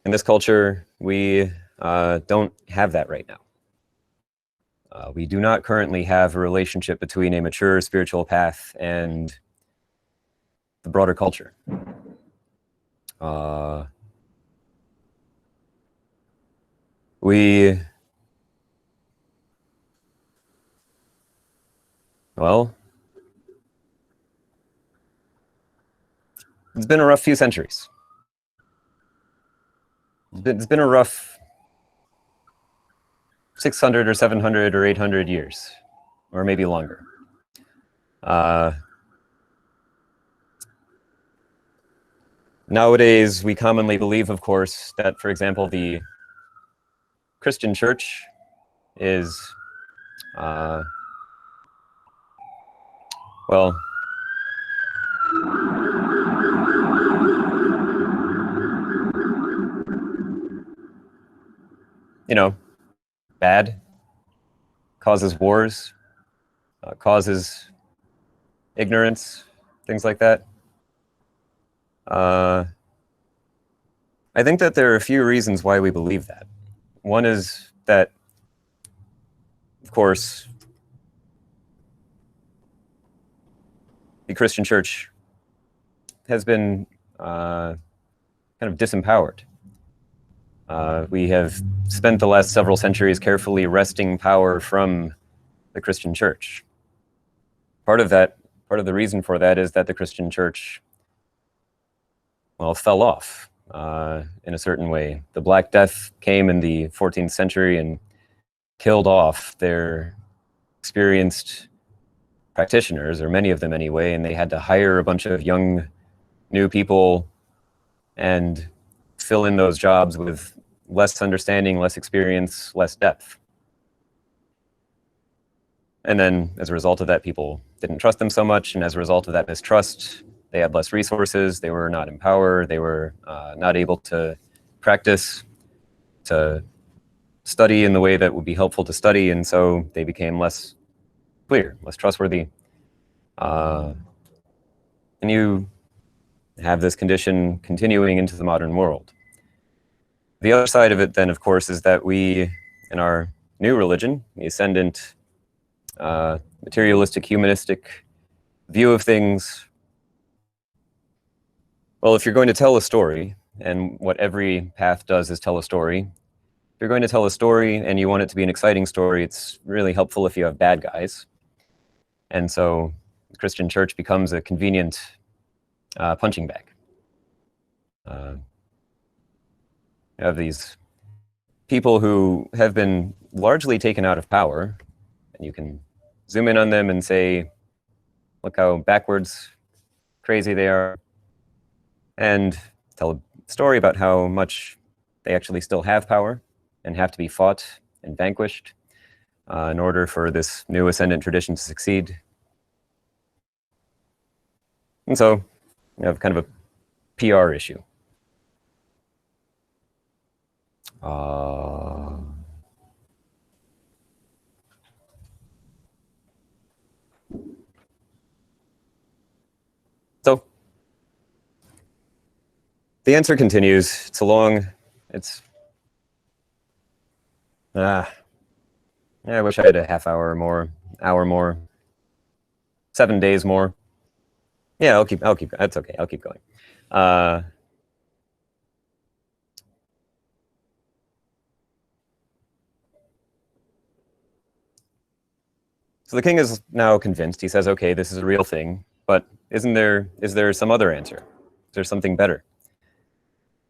in this culture, we don't have that right now. We do not currently have a relationship between a mature spiritual path and the broader culture. Well, it's been a rough few centuries. It's been a rough 600 or 700 or 800 years, or maybe longer. Nowadays, we commonly believe, of course, that, for example, the Christian church is, well, you know, bad, causes wars, causes ignorance, things like that. I think that there are a few reasons why we believe that. One is that, of course, the Christian church has been kind of disempowered. We have spent the last several centuries carefully wresting power from the Christian church. Part of the reason for that is that the Christian church, well, fell off in a certain way. The Black Death came in the 14th century and killed off their experienced practitioners, or many of them anyway, and they had to hire a bunch of young, new people and fill in those jobs with less understanding, less experience, less depth. And then as a result of that, people didn't trust them so much. And as a result of that mistrust, they had less resources. They were not empowered. They were not able to practice, to study in the way that would be helpful to study. And so they became less clear, less trustworthy. And you have this condition continuing into the modern world. The other side of it then, of course, is that we, in our new religion, the ascendant, materialistic, humanistic view of things, well, if you're going to tell a story, and what every path does is tell a story, if you're going to tell a story and you want it to be an exciting story, it's really helpful if you have bad guys. And so the Christian church becomes a convenient punching bag. You have these people who have been largely taken out of power, and you can zoom in on them and say, look how backwards, crazy they are, and tell a story about how much they actually still have power and have to be fought and vanquished in order for this new ascendant tradition to succeed. And so you have kind of a PR issue. So the answer continues. It's a long, I wish I had a half hour more, hour more, 7 days more. Yeah, I'll keep, that's okay, I'll keep going. So the king is now convinced. He says, okay, this is a real thing, but is there some other answer? Is there something better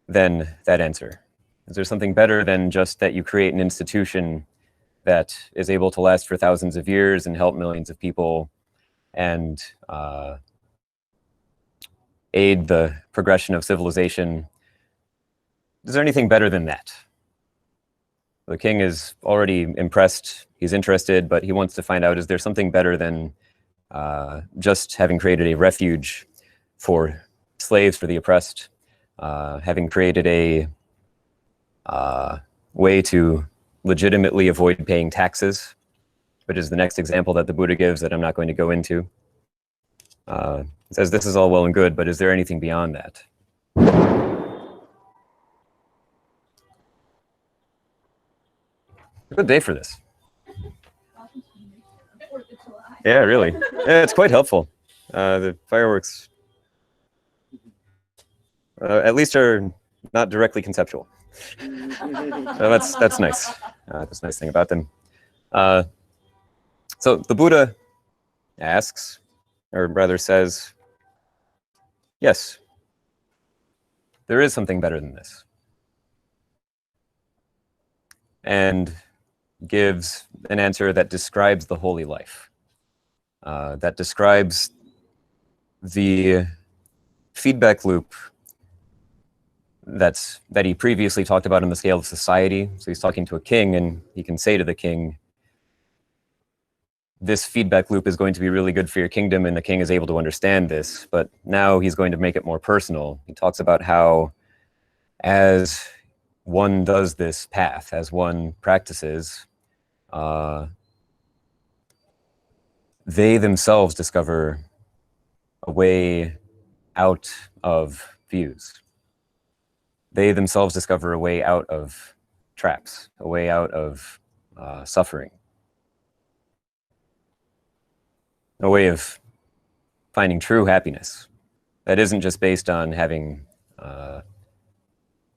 than that answer? Is there something better than just that you create an institution that is able to last for thousands of years and help millions of people and aid the progression of civilization? Is there anything better than that? The king is already impressed, he's interested, but he wants to find out, is there something better than just having created a refuge for slaves, for the oppressed, having created a way to legitimately avoid paying taxes, which is the next example that the Buddha gives that I'm not going to go into. It says this is all well and good, but is there anything beyond that? A good day for this. Yeah, really. Yeah, it's quite helpful. The fireworks, at least, are not directly conceptual. That's nice. That's a nice thing about them. So the Buddha asks, or rather says, yes, there is something better than this. And gives an answer that describes the holy life, that describes the feedback loop that he previously talked about on the scale of society. So he's talking to a king, and he can say to the king, this feedback loop is going to be really good for your kingdom, and the king is able to understand this. But now he's going to make it more personal. He talks about how as one does this path, as one practices, they themselves discover a way out of views. They themselves discover a way out of traps, a way out of suffering, a way of finding true happiness that isn't just based on having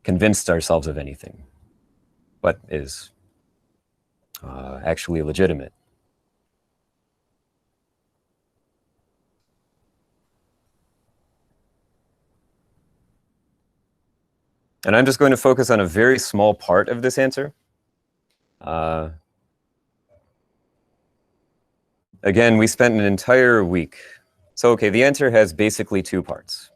convinced ourselves of anything, but is actually legitimate. And I'm just going to focus on a very small part of this answer. Again, we spent an entire week. So, okay, the answer has basically two parts.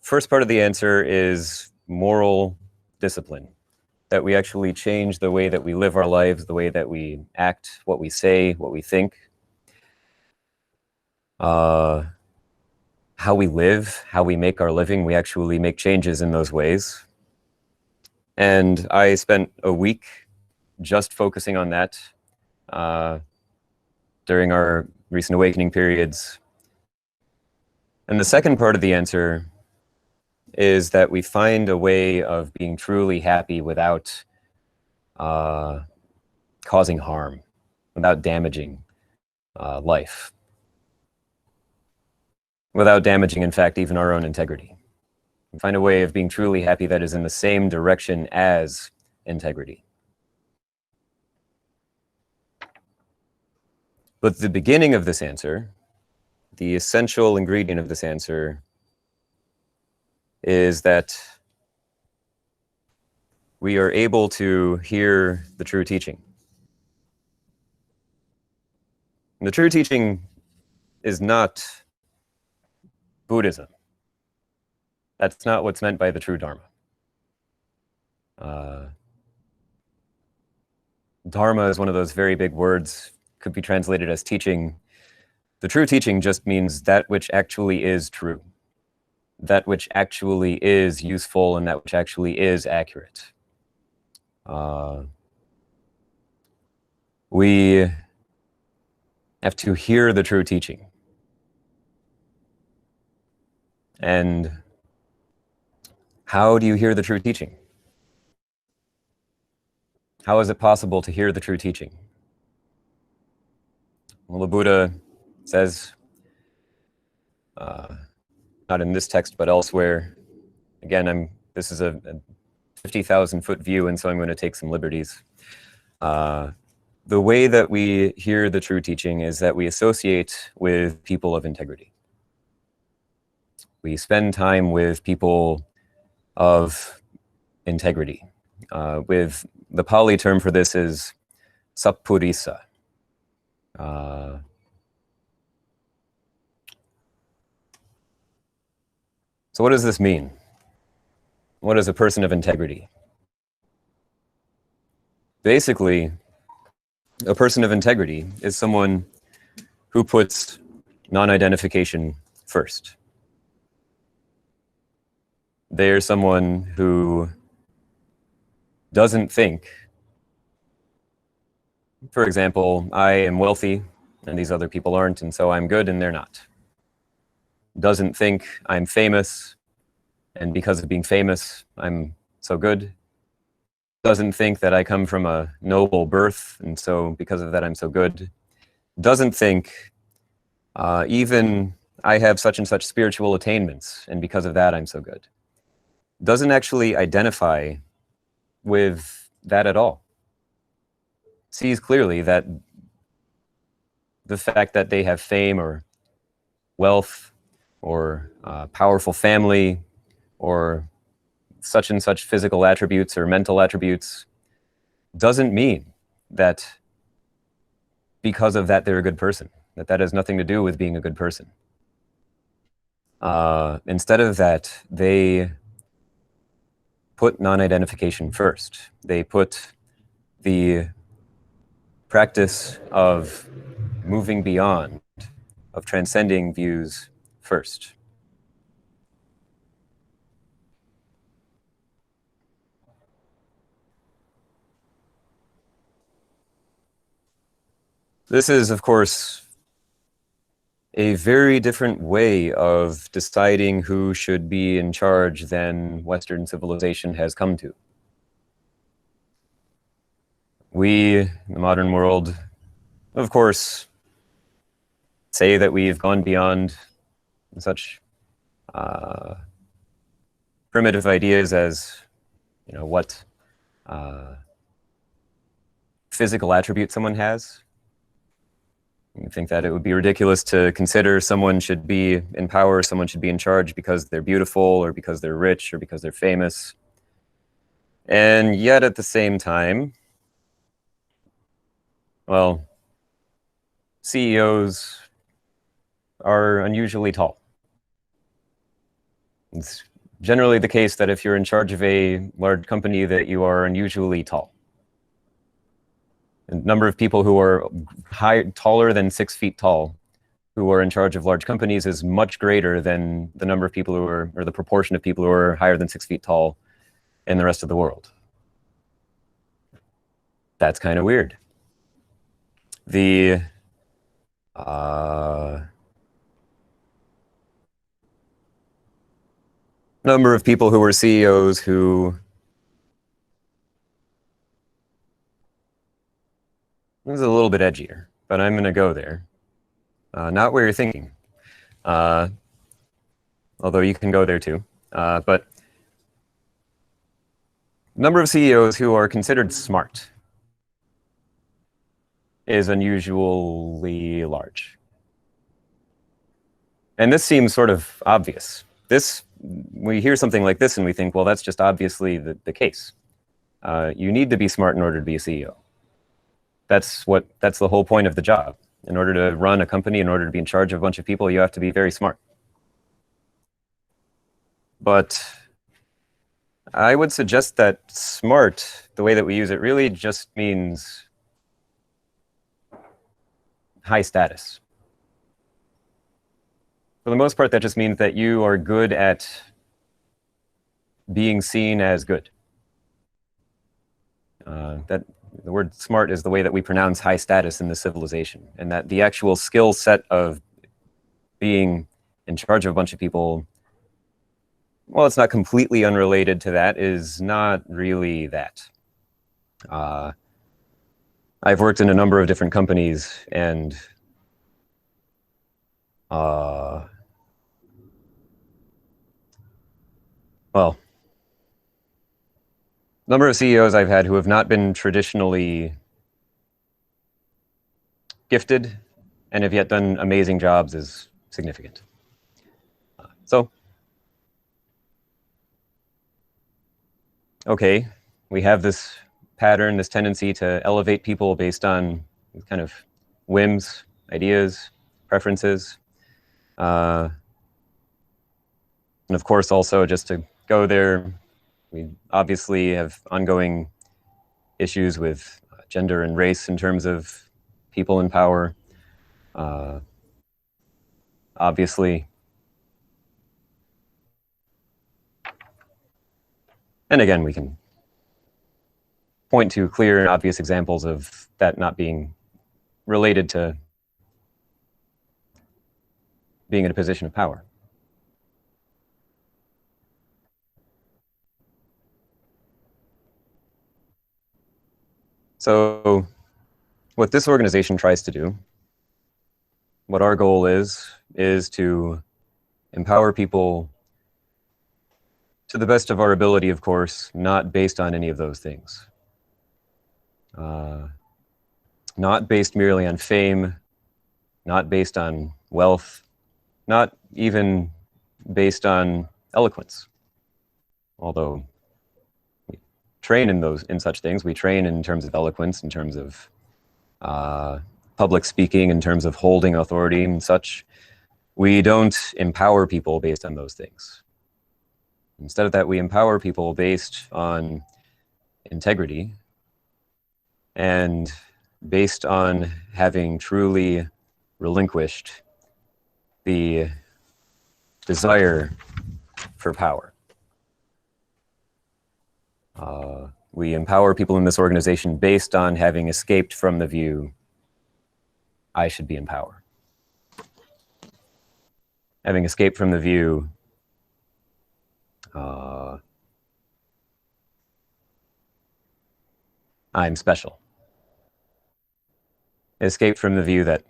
First part of the answer is moral discipline. that we actually change the way that we live our lives, the way that we act, what we say, what we think, how we live, how we make our living. We actually make changes in those ways. And I spent a week just focusing on that during our recent awakening periods. And the second part of the answer is that we find a way of being truly happy without causing harm, without damaging life, without damaging, in fact, even our own integrity. We find a way of being truly happy that is in the same direction as integrity. But the beginning of this answer, the essential ingredient of this answer, is that we are able to hear the true teaching. And the true teaching is not Buddhism. That's not what's meant by the true Dharma. Dharma is one of those very big words, could be translated as teaching. The true teaching just means that which actually is true, that which actually is useful, and that which actually is accurate. We have to hear the true teaching. And how do you hear the true teaching? How is it possible to hear the true teaching? Well, the Buddha says, not in this text, but elsewhere, again, this is a 50,000-foot view, and so I'm going to take some liberties. The way that we hear the true teaching is that we associate with people of integrity. We spend time with people of integrity. With the Pali term for this is sappurisa. So what does this mean? What is a person of integrity? Basically, a person of integrity is someone who puts non-identification first. They're someone who doesn't think, for example, I am wealthy and these other people aren't, and so I'm good and they're not. Doesn't think I'm famous, and because of being famous, I'm so good. Doesn't think that I come from a noble birth, and so because of that, I'm so good. Doesn't think even I have such and such spiritual attainments, and because of that, I'm so good. Doesn't actually identify with that at all. Sees clearly that the fact that they have fame or wealth or powerful family or such and such physical attributes or mental attributes doesn't mean that because of that they're a good person, that has nothing to do with being a good person. Instead of that, they put non-identification first. They put the practice of moving beyond, of transcending views first. This is, of course, a very different way of deciding who should be in charge than Western civilization has come to. We, in the modern world, of course, say that we've gone beyond such primitive ideas as, what physical attribute someone has. You think that it would be ridiculous to consider someone should be in power, someone should be in charge because they're beautiful or because they're rich or because they're famous. And yet at the same time, well, CEOs are unusually tall. It's generally the case that if you're in charge of a large company that you are unusually tall. The number of people who are taller than 6 feet tall who are in charge of large companies is much greater than the number of people who are, or the proportion of people who are higher than 6 feet tall in the rest of the world. That's kind of weird. The number of people who were CEOs who was a little bit edgier, but I'm going to go there. Not where you're thinking, although you can go there too. But number of CEOs who are considered smart is unusually large. And this seems sort of obvious. We hear something like this and we think, well, that's just obviously the case. You need to be smart in order to be a CEO. That's the whole point of the job. In order to run a company, in order to be in charge of a bunch of people, you have to be very smart. But I would suggest that smart, the way that we use it, really just means high status. For the most part, that just means that you are good at being seen as good. That the word smart is the way that we pronounce high status in this civilization, and that the actual skill set of being in charge of a bunch of people, well, it's not completely unrelated to that, is not really that. I've worked in a number of different companies, and well, number of CEOs I've had who have not been traditionally gifted and have yet done amazing jobs is significant. So, okay, we have this pattern, this tendency to elevate people based on kind of whims, ideas, preferences. And of course, also just to go there, we obviously have ongoing issues with gender and race in terms of people in power. Obviously. And again, we can point to clear and obvious examples of that not being related to being in a position of power. So what this organization tries to do, what our goal is to empower people to the best of our ability, of course, not based on any of those things. Not based merely on fame, not based on wealth, not even based on eloquence. Although we train in such things, we train in terms of eloquence, in terms of public speaking, in terms of holding authority and such. We don't empower people based on those things. Instead of that, we empower people based on integrity and based on having truly relinquished the desire for power. We empower people in this organization based on having escaped from the view, I should be in power. Having escaped from the view, I'm special. Escape from the view that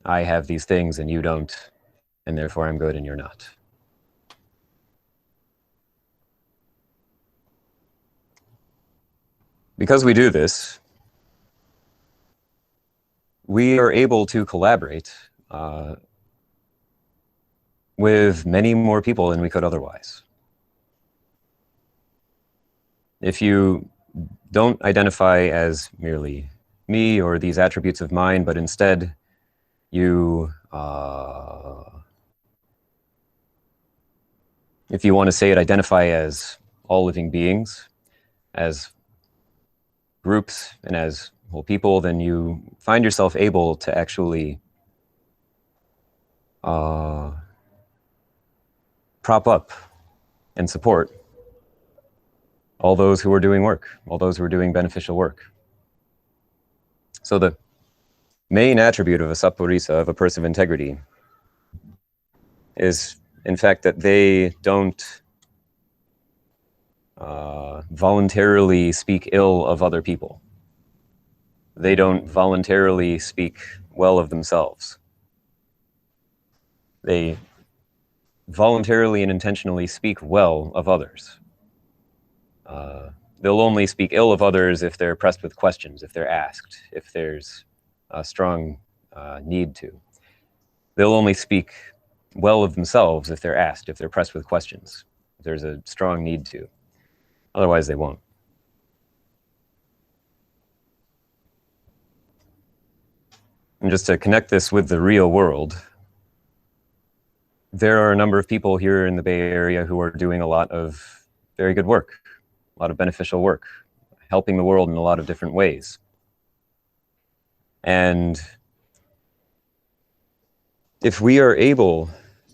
I have these things and you don't, and therefore I'm good and you're not. Because we do this, we are able to collaborate with many more people than we could otherwise. If you don't identify as merely me or these attributes of mine, but instead you if you want to say it, identify as all living beings, as groups, and as whole people, then you find yourself able to actually prop up and support all those who are doing work, all those who are doing beneficial work. So the main attribute of a sappurisa, of a person of integrity, is in fact that they don't voluntarily speak ill of other people. They don't voluntarily speak well of themselves. They voluntarily and intentionally speak well of others. They'll only speak ill of others if they're pressed with questions, if they're asked, if there's a strong need to. They'll only speak well of themselves if they're asked, if they're pressed with questions, if there's a strong need to. Otherwise, they won't. And just to connect this with the real world, there are a number of people here in the Bay Area who are doing a lot of very good work, a lot of beneficial work, helping the world in a lot of different ways. And if we are able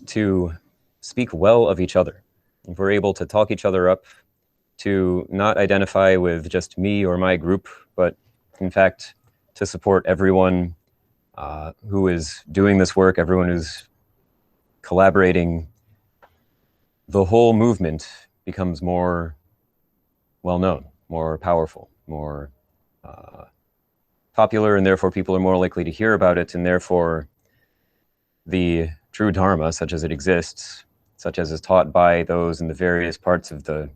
to speak well of each other, if we're able to talk each other up, to not identify with just me or my group, but in fact, to support everyone who is doing this work, everyone who's collaborating, the whole movement becomes more well-known, more powerful, more popular, and therefore people are more likely to hear about it, and therefore the true Dharma, such as it exists, such as is taught by those in the various parts of the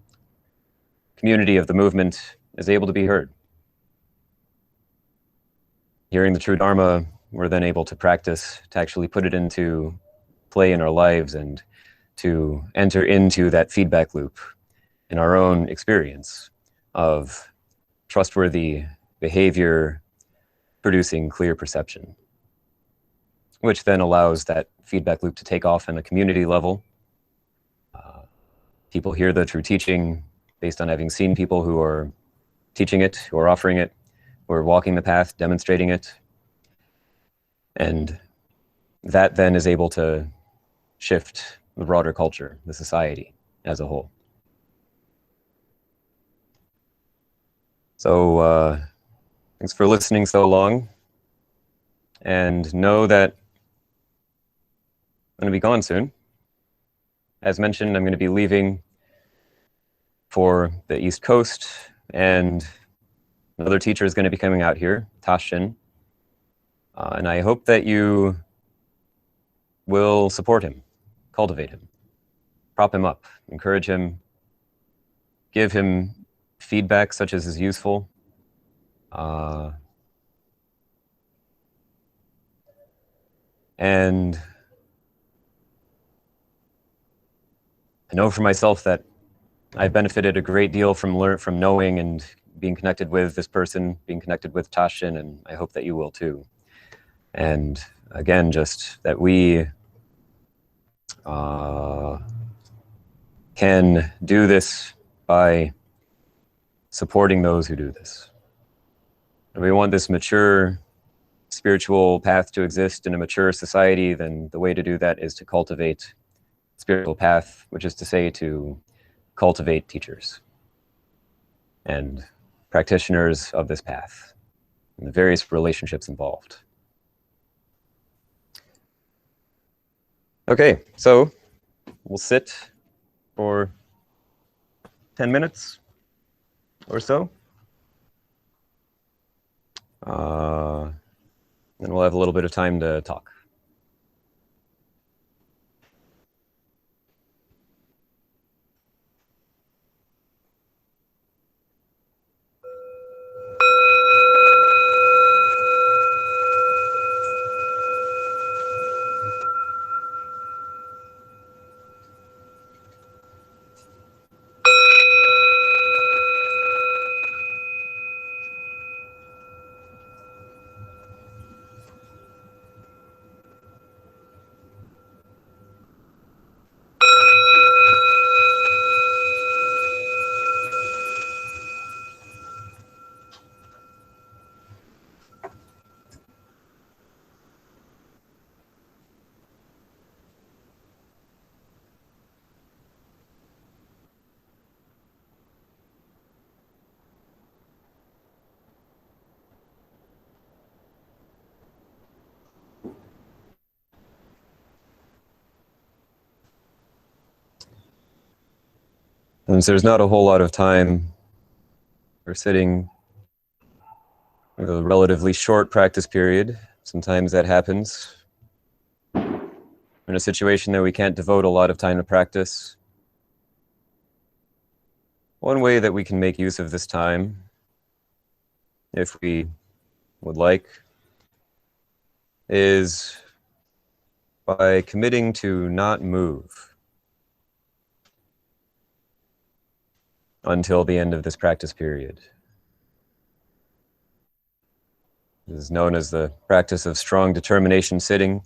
community of the movement, is able to be heard. Hearing the true Dharma, we're then able to practice, to actually put it into play in our lives and to enter into that feedback loop in our own experience of trustworthy behavior producing clear perception, which then allows that feedback loop to take off on a community level. People hear the true teaching based on having seen people who are teaching it, who are offering it, who are walking the path, demonstrating it. And that then is able to shift the broader culture, the society as a whole. So thanks for listening so long. And know that I'm going to be gone soon. As mentioned, I'm going to be leaving for the East Coast, and another teacher is going to be coming out here, Jōshin. And I hope that you will support him, cultivate him, prop him up, encourage him, give him feedback such as is useful. And I know for myself that I've benefited a great deal from knowing and being connected with this person, being connected with Jōshin, and I hope that you will too. And again, just that we can do this by supporting those who do this. If we want this mature spiritual path to exist in a mature society, then the way to do that is to cultivate spiritual path, which is to say to cultivate teachers and practitioners of this path and the various relationships involved. Okay, so we'll sit for 10 minutes or so. Then we'll have a little bit of time to talk. Since there's not a whole lot of time for sitting with a relatively short practice period, sometimes that happens. In a situation that we can't devote a lot of time to practice, one way that we can make use of this time, if we would like, is by committing to not move until the end of this practice period. This is known as the practice of strong determination sitting.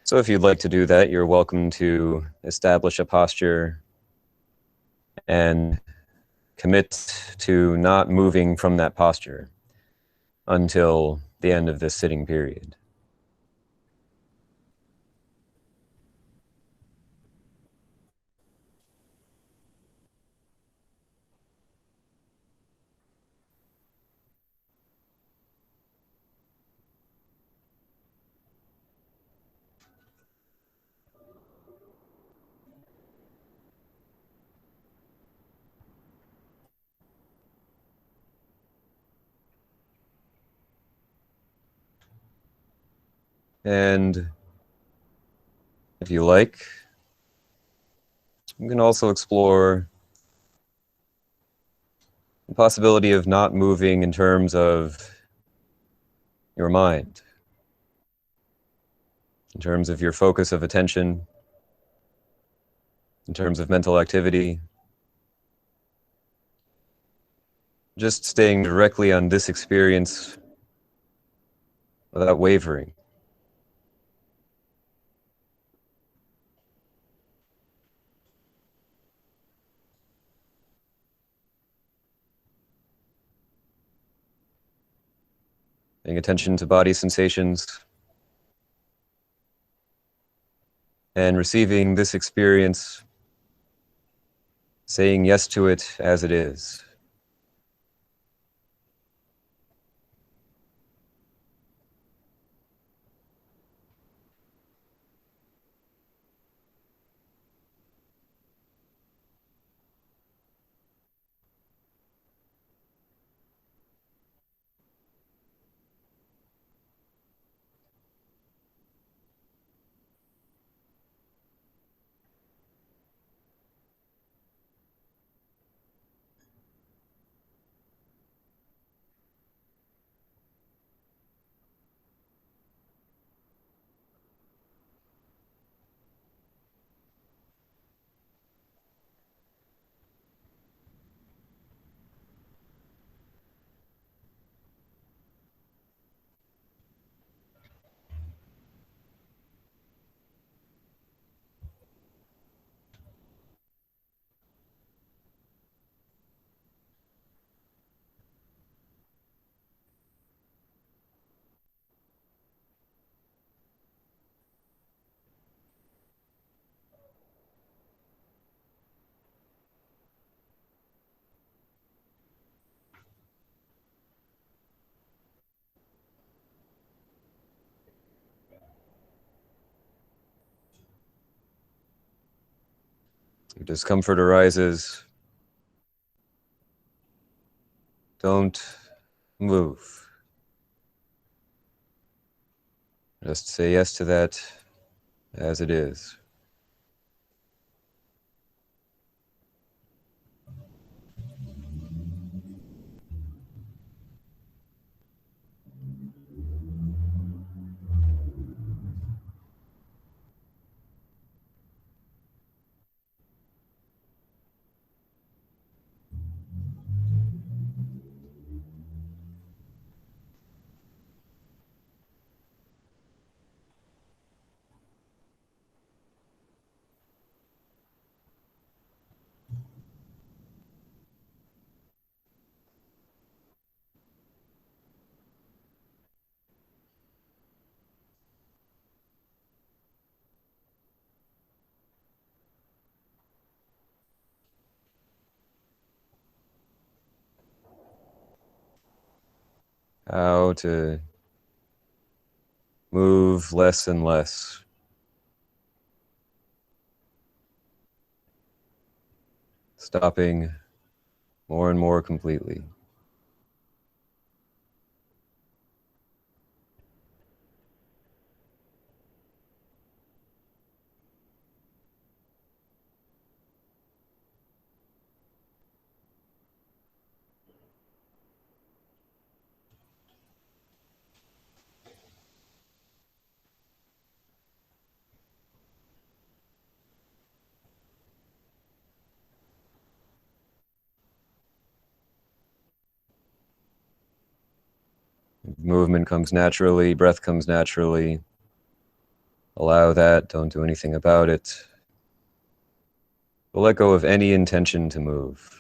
So if you'd like to do that, you're welcome to establish a posture and commit to not moving from that posture until the end of this sitting period. And if you like, you can also explore the possibility of not moving in terms of your mind, in terms of your focus of attention, in terms of mental activity, just staying directly on this experience without wavering. Paying attention to body sensations and receiving this experience, saying yes to it as it is. If discomfort arises, don't move. Just say yes to that as it is. How to move less and less. stopping more and more completely. Movement comes naturally, breath comes naturally. Allow that, don't do anything about it. But let go of any intention to move.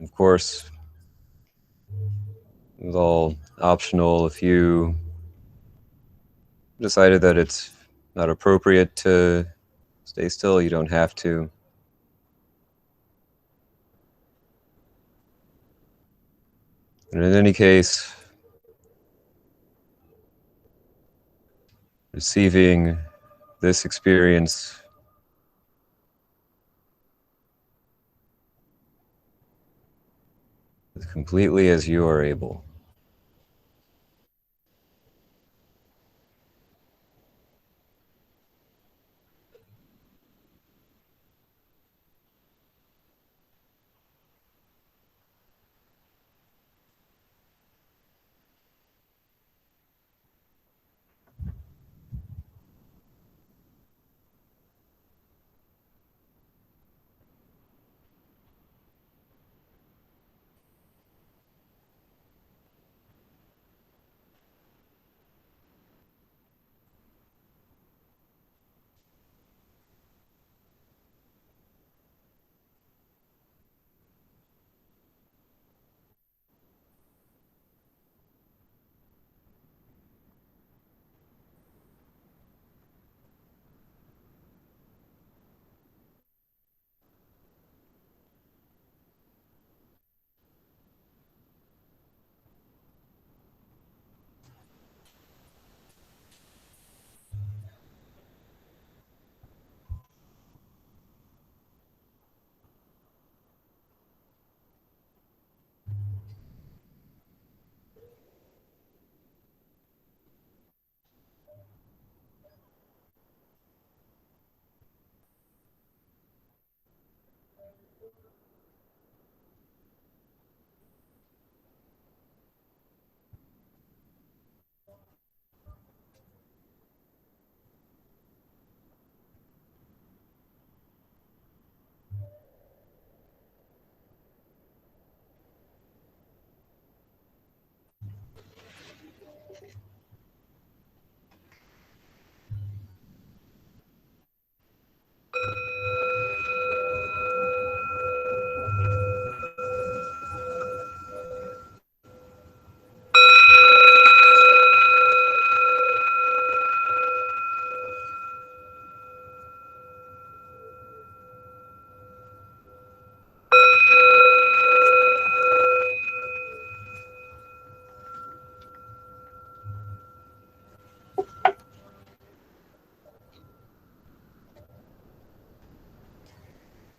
Of course, it's all optional. If you decided that it's not appropriate to stay still, you don't have to. And in any case, receiving this experience as completely as you are able.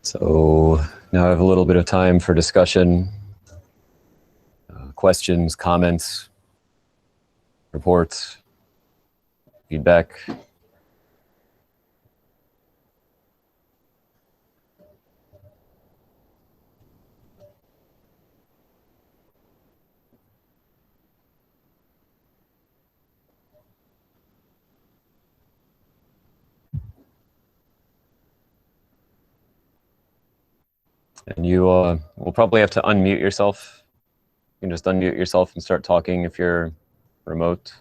So now I have a little bit of time for discussion, questions, comments, reports, feedback. And you will probably have to unmute yourself. You can just unmute yourself and start talking if you're remote,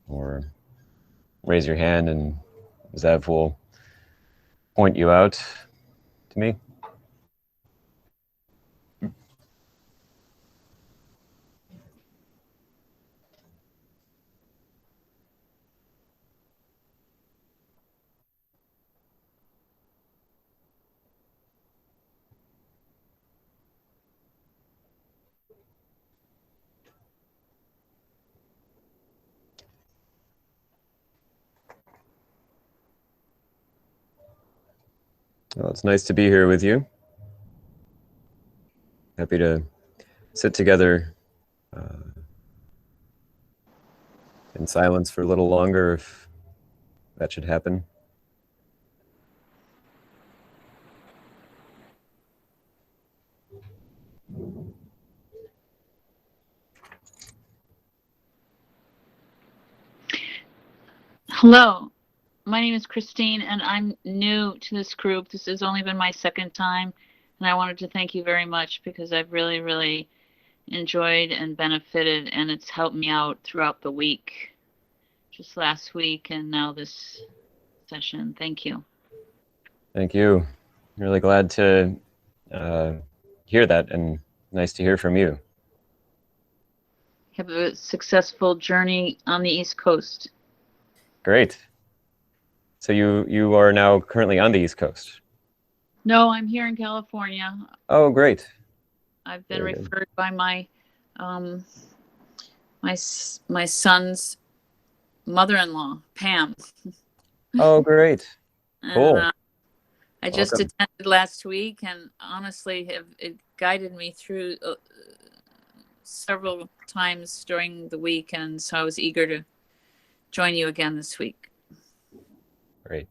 or raise your hand and Zev will point you out to me. Well, it's nice to be here with you. Happy to sit together in silence for a little longer if that should happen. Hello, my name is Christine and I'm new to this group. This has only been my second time and I wanted to thank you very much because I've really enjoyed and benefited, and it's helped me out throughout the week, just last week and now this session. Thank you. Thank you. Really glad to hear that, and nice to hear from you. Have a successful journey on the East Coast. Great. So you are now currently on the East Coast? No, I'm here in California. Oh, great. I've been referred by my my son's mother-in-law, Pam. Oh, great. Cool. And, I just Welcome. attended last week, and honestly, it guided me through several times during the week, and so I was eager to join you again this week. Great.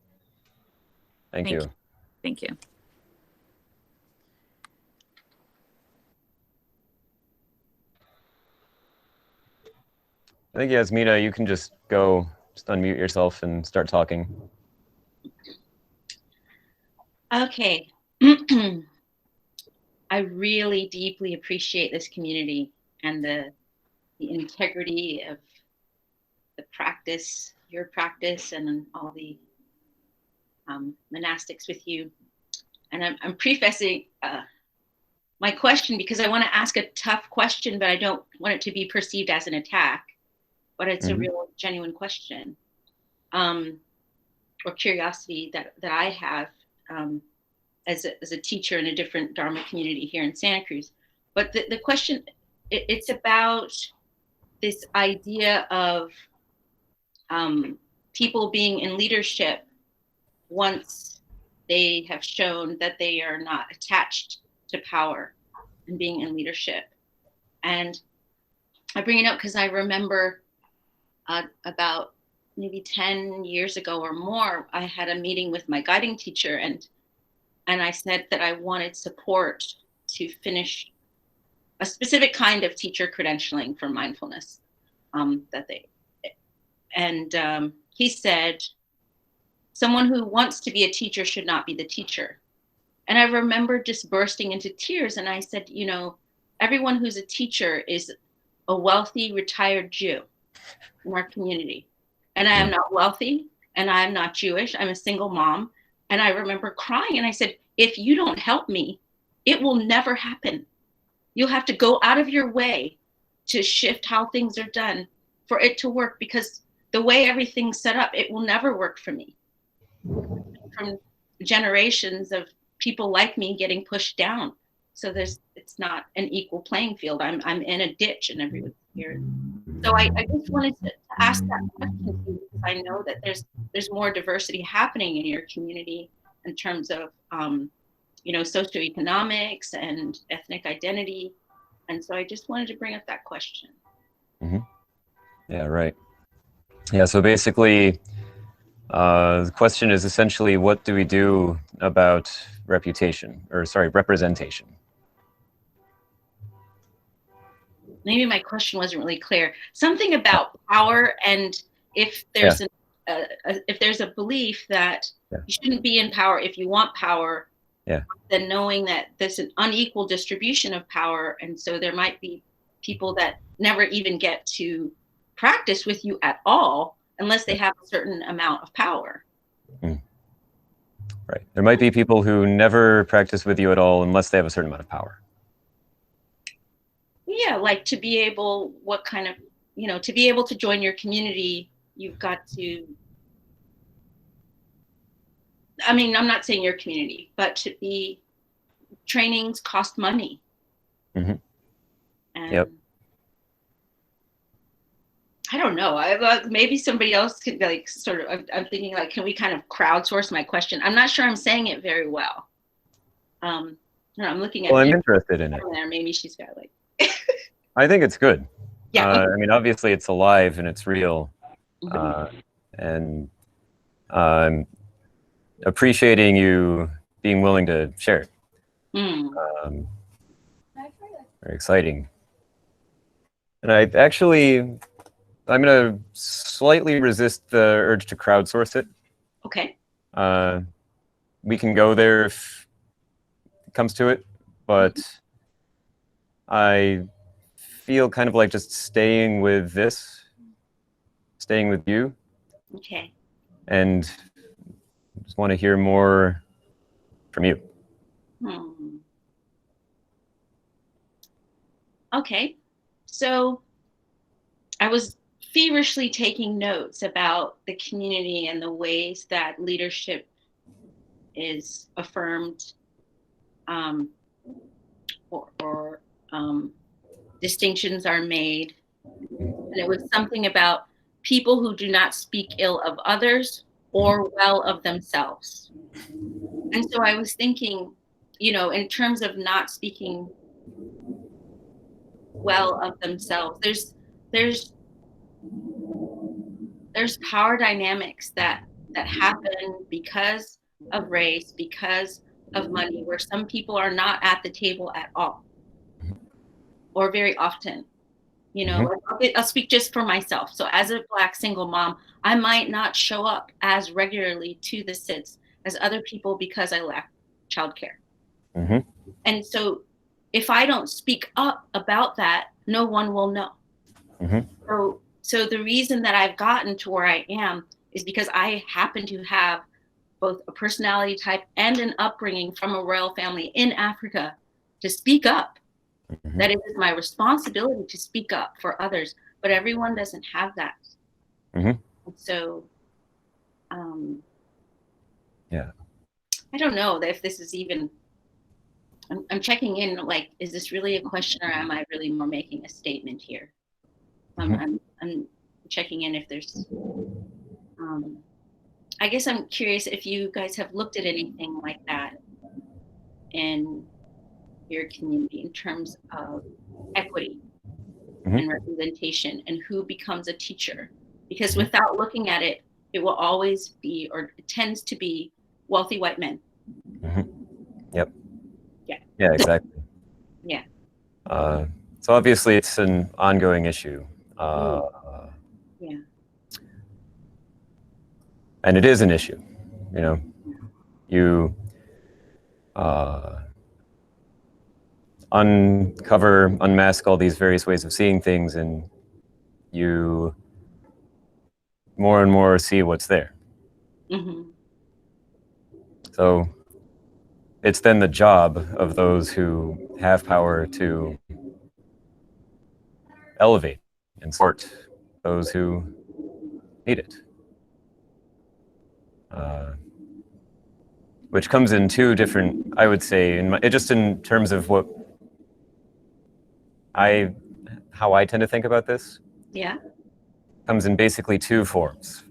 Thank you. Thank you. I think, Yasmina, you can just unmute yourself and start talking. Okay. I really deeply appreciate this community and the integrity of the practice, your practice, and all the monastics with you. And I'm prefacing my question because I want to ask a tough question, but I don't want it to be perceived as an attack. But it's a real, genuine question or curiosity that I have as a teacher in a different Dharma community here in Santa Cruz. But the question, it's about this idea of people being in leadership once they have shown that they are not attached to power and being in leadership. And I bring it up because I remember about maybe 10 years ago or more, I had a meeting with my guiding teacher, and I said that I wanted support to finish a specific kind of teacher credentialing for mindfulness. He said, someone who wants to be a teacher should not be the teacher. And I remember just bursting into tears, and I said, you know, everyone who's a teacher is a wealthy retired Jew in our community. And I am not wealthy, and I am not Jewish. I'm a single mom. And I remember crying, and I said, if you don't help me, it will never happen. You'll have to go out of your way to shift how things are done for it to work, because the way everything's set up, it will never work for me. From generations of people like me getting pushed down. So it's not an equal playing field. I'm in a ditch and everyone's here. So I just wanted to ask that question to you, because I know that there's more diversity happening in your community in terms of socioeconomics and ethnic identity. And so I just wanted to bring up that question. Mm-hmm. Yeah, right. Yeah, so basically, the question is essentially, what do we do about representation? Maybe my question wasn't really clear. Something about power, and if there's if there's a belief that you shouldn't be in power if you want power, then knowing that there's an unequal distribution of power, and so there might be people that never even get to practice with you at all unless they have a certain amount of power. Right. There might be people who never practice with you at all unless they have a certain amount of power. Yeah, like to be able, to be able to join your community, you've got to, I mean, I'm not saying your community, but to be, trainings cost money. Mm-hmm. And yep. I don't know. Maybe somebody else could I'm thinking like, can we kind of crowdsource my question? I'm not sure I'm saying it very well. I'm looking at. Well, I'm interested in it. There. Maybe she's got like. I think it's good. Yeah. I mean, obviously it's alive and it's real. And I'm appreciating you being willing to share it. Very exciting. And I'm going to slightly resist the urge to crowdsource it. Okay. We can go there if it comes to it, but I feel kind of like just staying with you. Okay. And just want to hear more from you. Okay. So I was feverishly taking notes about the community and the ways that leadership is affirmed or distinctions are made. And it was something about people who do not speak ill of others or well of themselves. And so I was thinking, in terms of not speaking well of themselves, there's power dynamics that happen because of race, because of money, where some people are not at the table at all, or very often. I'll speak just for myself. So as a Black single mom, I might not show up as regularly to the sits as other people because I lack childcare. And so if I don't speak up about that, no one will know. So the reason that I've gotten to where I am is because I happen to have both a personality type and an upbringing from a royal family in Africa to speak up. That it is my responsibility to speak up for others, but everyone doesn't have that. So, I don't know if this is even. I'm checking in. Like, is this really a question, or am I really more making a statement here? I'm checking in if there's. I guess I'm curious if you guys have looked at anything like that in your community in terms of equity and representation and who becomes a teacher, because without looking at it, it will always be, or it tends to be, wealthy white men. Yep. Yeah, exactly. Yeah. So obviously it's an ongoing issue. Yeah. And it is an issue, you unmask all these various ways of seeing things, and you more and more see what's there. So it's then the job of those who have power to elevate and support those who need it. Which comes in two different, I would say, just in terms of how I tend to think about this. Yeah. Comes in basically two forms.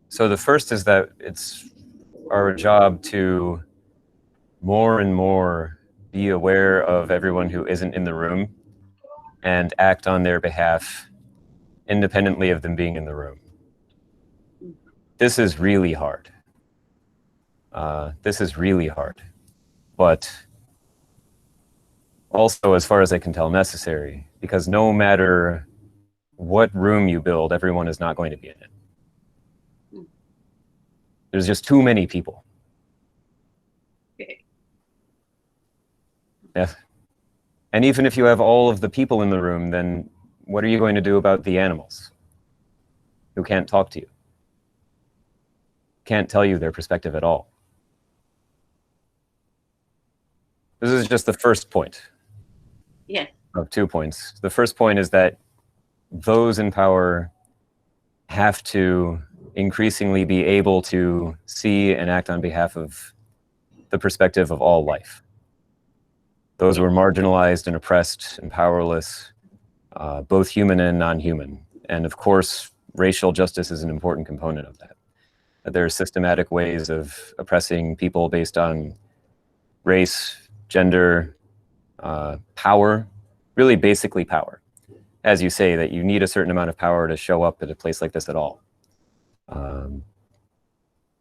So the first is that it's our job to more and more be aware of everyone who isn't in the room and act on their behalf independently of them being in the room. This is really hard. This is really hard, but also, as far as I can tell, necessary, because no matter what room you build, everyone is not going to be in it. There's just too many people. Yeah. And even if you have all of the people in the room, then what are you going to do about the animals who can't talk to you? Can't tell you their perspective at all. This is just the first point. Yeah. Of 2 points. The first point is that those in power have to increasingly be able to see and act on behalf of the perspective of all life. Those who are marginalized and oppressed and powerless, both human and non-human. And of course, racial justice is an important component of that. There are systematic ways of oppressing people based on race, gender, power, really basically power. As you say, that you need a certain amount of power to show up at a place like this at all.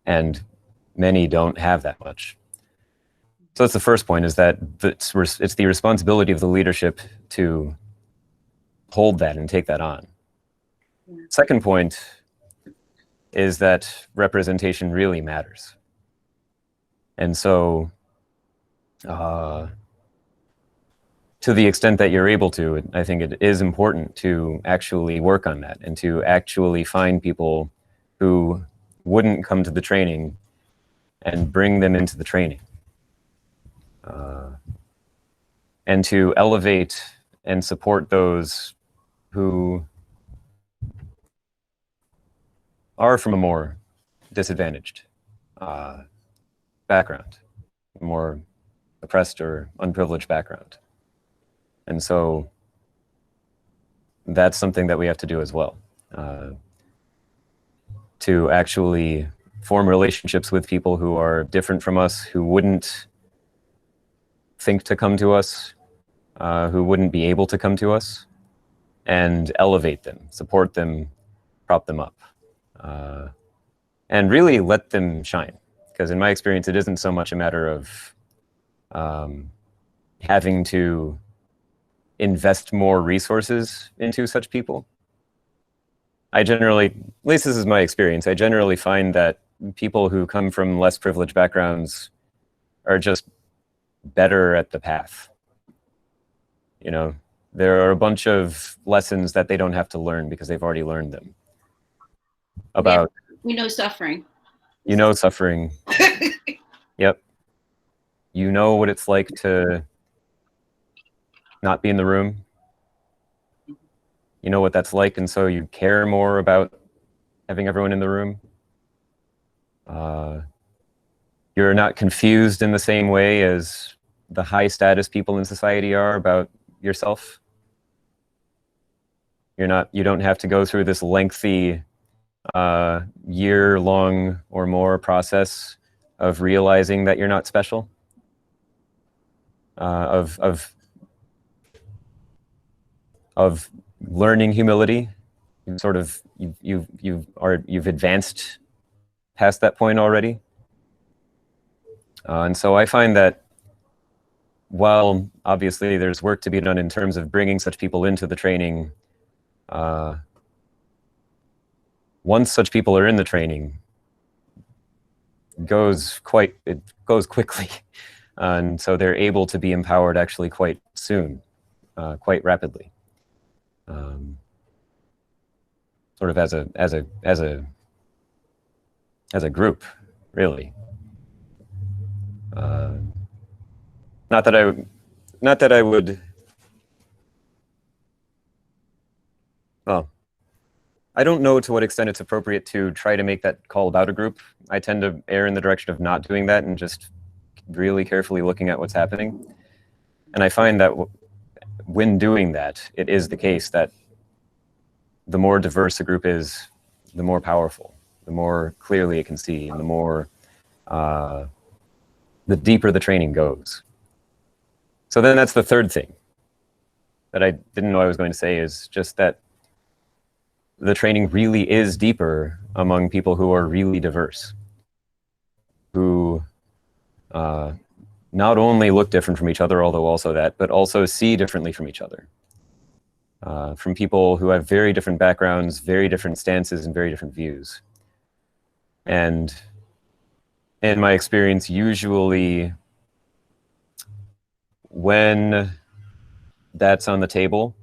And many don't have that much. So that's the first point, is that it's the responsibility of the leadership to hold that and take that on. Second point is that representation really matters. And so, to the extent that you're able to, I think it is important to actually work on that and to actually find people who wouldn't come to the training and bring them into the training. And to elevate and support those who are from a more disadvantaged background, more oppressed or unprivileged background. And so that's something that we have to do as well, to actually form relationships with people who are different from us, who wouldn't think to come to us, who wouldn't be able to come to us, and elevate them, support them, prop them up, and really let them shine. Because in my experience, it isn't so much a matter of having to invest more resources into such people. I generally, at least this is my experience, I generally find that people who come from less privileged backgrounds are just better at the path. You know, there are a bunch of lessons that they don't have to learn because they've already learned them. About, we know suffering. You know suffering. Yep. You know what it's like to not be in the room. You know what that's like, and so you care more about having everyone in the room. You're not confused in the same way as the high status people in society are about yourself. You don't have to go through this lengthy year-long or more process of realizing that you're not special, of learning humility. You've advanced past that point already. And so I find that while obviously there's work to be done in terms of bringing such people into the training, once such people are in the training, it goes quickly. And so they're able to be empowered actually quite soon, quite rapidly. Sort of as a group, really. Not that I would. Well, I don't know to what extent it's appropriate to try to make that call about a group. I tend to err in the direction of not doing that and just really carefully looking at what's happening. And I find that when doing that, it is the case that the more diverse a group is, the more powerful, the more clearly it can see, and the more the deeper the training goes. So then that's the third thing that I didn't know I was going to say, is just that the training really is deeper among people who are really diverse, who not only look different from each other, although also that, but also see differently from each other. From people who have very different backgrounds, very different stances, and very different views. And in my experience, usually when that's on the table,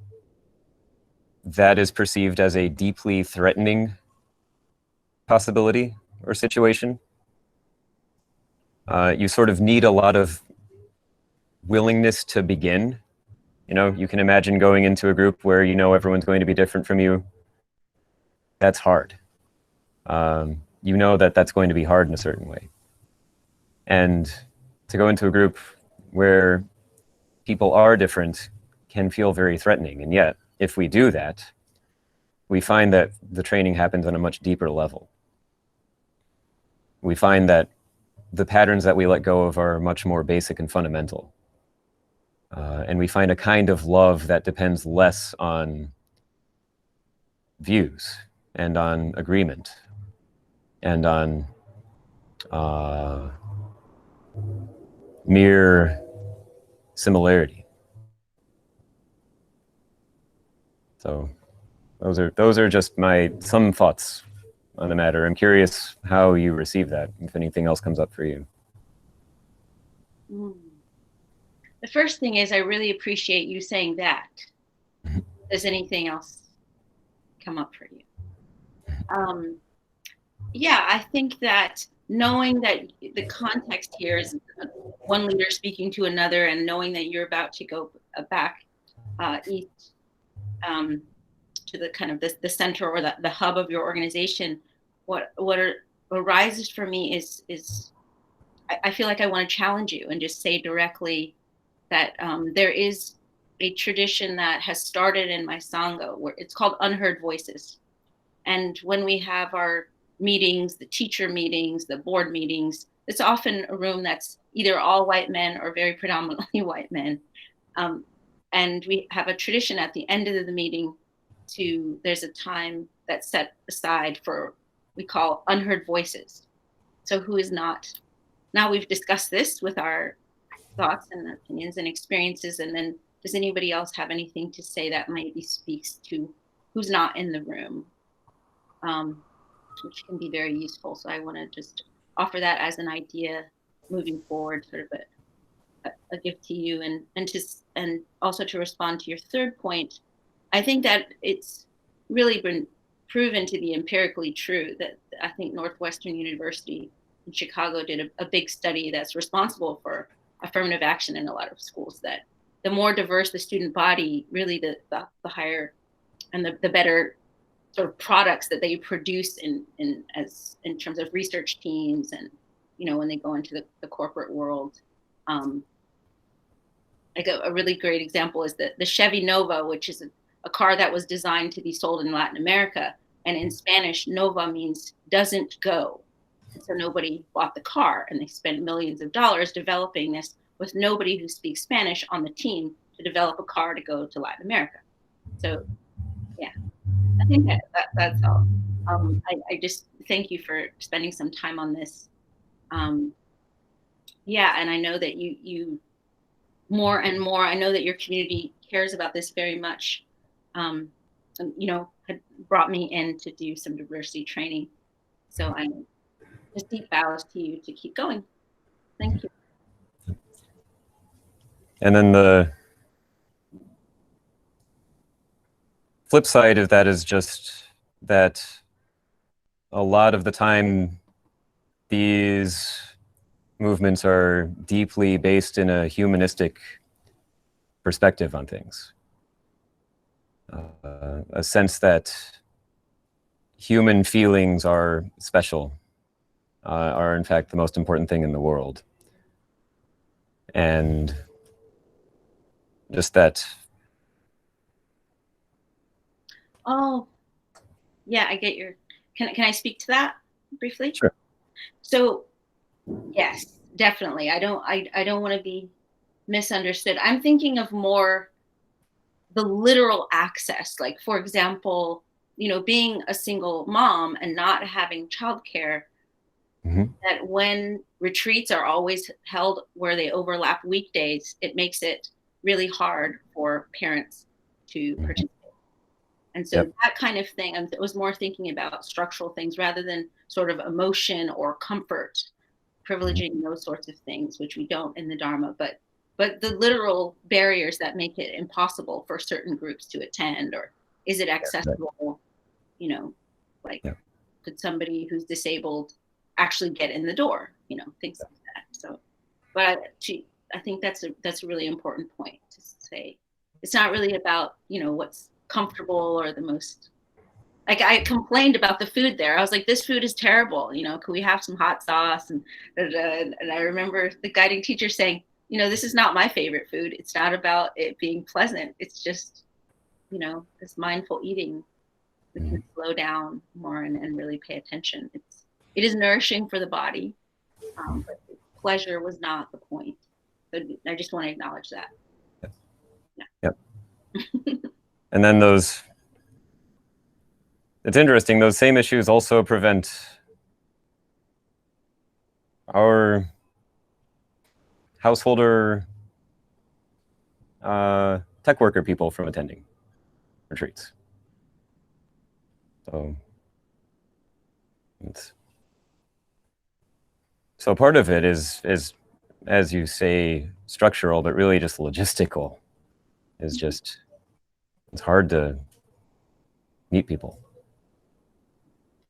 that is perceived as a deeply threatening possibility or situation. You sort of need a lot of willingness to begin. You know, you can imagine going into a group where you know everyone's going to be different from you. That's hard. You know that that's going to be hard in a certain way. And to go into a group where people are different can feel very threatening. And yet, if we do that, we find that the training happens on a much deeper level. We find that the patterns that we let go of are much more basic and fundamental. And we find a kind of love that depends less on views and on agreement and on mere similarity. So those are just some thoughts on the matter. I'm curious how you receive that, if anything else comes up for you. The first thing is I really appreciate you saying that. Does anything else come up for you? Yeah, I think that knowing that the context here is one leader speaking to another, and knowing that you're about to go back east to the kind of the center or the hub of your organization, what arises for me is I feel like I want to challenge you and just say directly that there is a tradition that has started in my Sangha where it's called Unheard Voices. And when we have our meetings, the teacher meetings, the board meetings, it's often a room that's either all white men or very predominantly white men. And we have a tradition at the end of the meeting there's a time that's set aside for, we call unheard voices. So who is not, now we've discussed this with our thoughts and opinions and experiences, and then does anybody else have anything to say that maybe speaks to who's not in the room, which can be very useful. So I want to just offer that as an idea moving forward, sort of a gift to you, and also to respond to your third point. I think that it's really been proven to be empirically true that I think Northwestern University in Chicago did a big study that's responsible for affirmative action in a lot of schools, that the more diverse the student body, really the higher and the better sort of products that they produce in terms of research teams, and when they go into the corporate world. Like a really great example is the Chevy Nova, which is a car that was designed to be sold in Latin America, and in Spanish, Nova means doesn't go. And so nobody bought the car, and they spent millions of dollars developing this with nobody who speaks Spanish on the team to develop a car to go to Latin America. So yeah, I think that's all. I just thank you for spending some time on this. Yeah, and I know that you more and more, I know that your community cares about this very much. And, had brought me in to do some diversity training. So I just deep bows to you to keep going. Thank you. And then the flip side of that is just that a lot of the time these movements are deeply based in a humanistic perspective on things. A sense that human feelings are special, are in fact the most important thing in the world. And just that. Oh, yeah, I get can I speak to that briefly? Sure. So yes, definitely. I don't want to be misunderstood. I'm thinking of more the literal access. Like, for example, being a single mom and not having childcare, that when retreats are always held where they overlap weekdays, it makes it really hard for parents to participate. And so that kind of thing, I was more thinking about structural things rather than sort of emotion or comfort, privileging those sorts of things, which we don't in the Dharma, but the literal barriers that make it impossible for certain groups to attend, or is it accessible? Like, could somebody who's disabled actually get in the door? Things like that. So, but I think that's a really important point to say. It's not really about what's comfortable or the most. Like, I complained about the food there. I was like, this food is terrible. Could we have some hot sauce? And I remember the guiding teacher saying, this is not my favorite food. It's not about it being pleasant. It's just, this mindful eating. We can slow down more and really pay attention. It is nourishing for the body, but pleasure was not the point. So I just want to acknowledge that. Yep. And then it's interesting, those same issues also prevent our householder tech worker people from attending retreats. So part of it is, as you say, structural, but really just logistical. It's hard to meet people,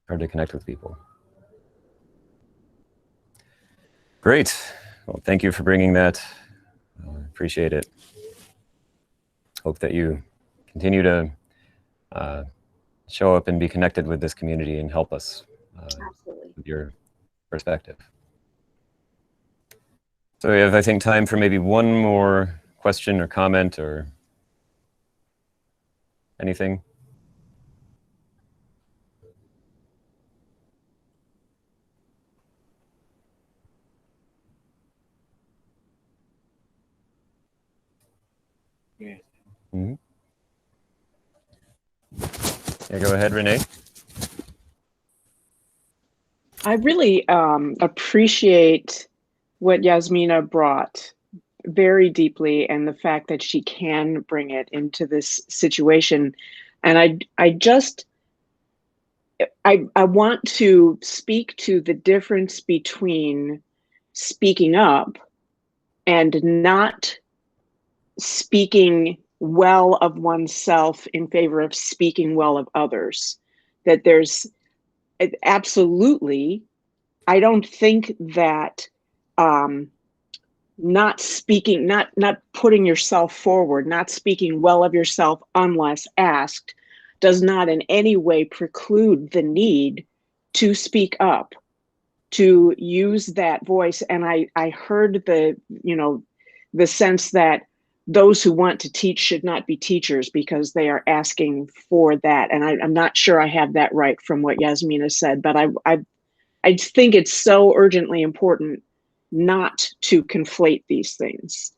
hard to connect with people. Great. Well, thank you for bringing that. Appreciate it. Hope that you continue to show up and be connected with this community and help us with your perspective. So we have, I think, time for maybe one more question or comment or anything. Mm-hmm. Yeah, go ahead, Renee. I really appreciate what Yasmina brought very deeply, and the fact that she can bring it into this situation. And I want to speak to the difference between speaking up and not speaking well of oneself in favor of speaking well of others. That there's absolutely, I don't think that not speaking, not putting yourself forward, not speaking well of yourself unless asked, does not in any way preclude the need to speak up, to use that voice. And I heard the sense that those who want to teach should not be teachers because they are asking for that. And I'm not sure I have that right from what Yasmina said, but I think it's so urgently important not to conflate these things.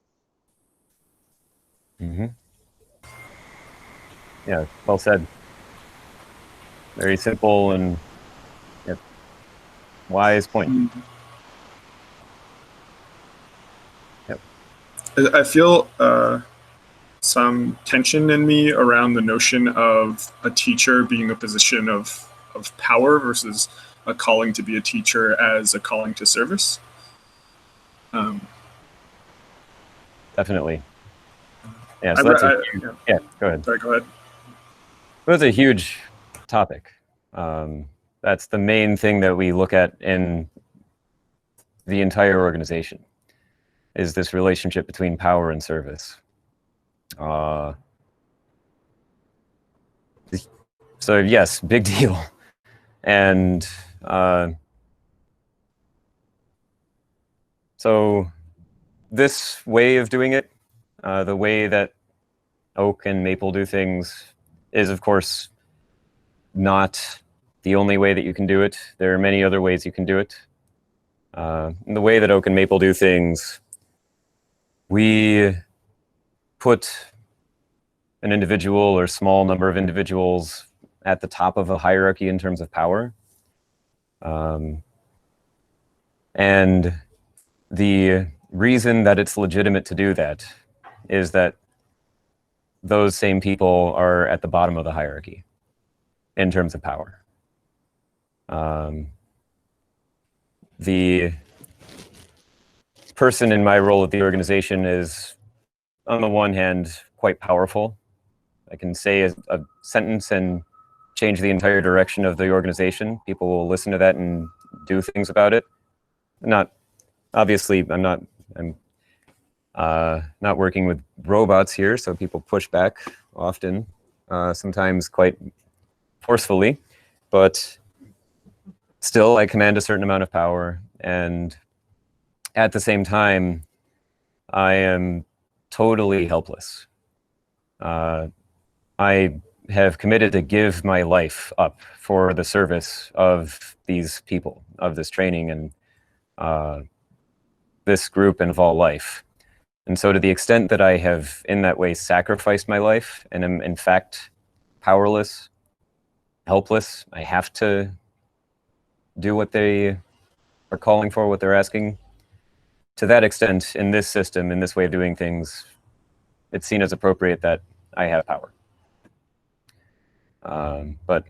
Mm-hmm. Yeah, well said. Very simple and wise point. Yep. I feel some tension in me around the notion of a teacher being a position of power versus a calling to be a teacher as a calling to service. Definitely. Yeah, so that's yeah, go ahead. Sorry, go ahead. That's a huge topic. That's the main thing that we look at in the entire organization, is this relationship between power and service. So yes, big deal. And so this way of doing it, the way that oak and maple do things, is of course not the only way that you can do it. There are many other ways you can do it. In the way that Oak and Maple do things, we put an individual or small number of individuals at the top of a hierarchy in terms of power. And the reason that it's legitimate to do that is that those same people are at the bottom of the hierarchy in terms of power. The person in my role at the organization is, on the one hand, quite powerful. I can say a sentence and change the entire direction of the organization. People will listen to that and do things about it. Obviously, I'm not working with robots here, so people push back often, sometimes quite forcefully, but still I command a certain amount of power, and at the same time, I am totally helpless. I have committed to give my life up for the service of these people, of this training and this group and of all life. And so to the extent that I have in that way sacrificed my life and am in fact powerless, helpless, I have to do what they are calling for, what they're asking. To that extent, in this system, in this way of doing things, it's seen as appropriate that I have power. But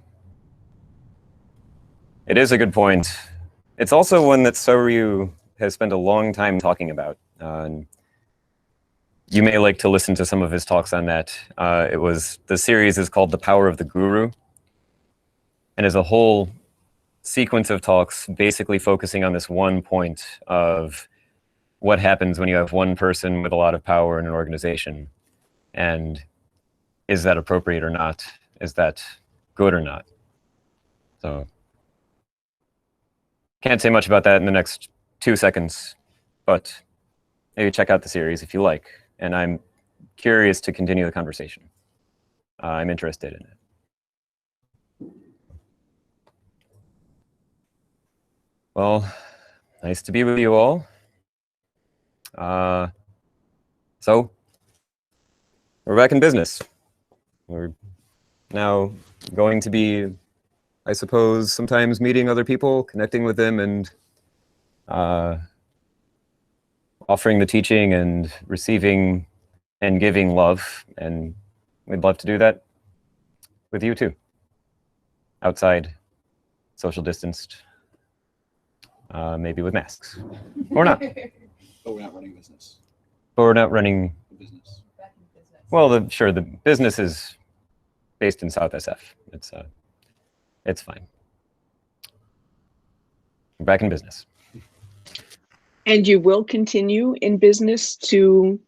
it is a good point. It's also one that Soryu has spent a long time talking about. You may like to listen to some of his talks on that. The series is called The Power of the Guru, and is a whole sequence of talks basically focusing on this one point of what happens when you have one person with a lot of power in an organization, and is that appropriate or not? Is that good or not? So can't say much about that in the next 2 seconds, but maybe check out the series if you like. And I'm curious to continue the conversation. I'm interested in it. Well, nice to be with you all. So, we're back in business. We're now going to be, I suppose, sometimes meeting other people, connecting with them, and offering the teaching and receiving and giving love. And we'd love to do that with you too. Outside, social distanced, maybe with masks. Or not. But we're not running business. But we're not running business. Well, sure, the business is based in South SF. It's fine. We're back in business. And you will continue in business to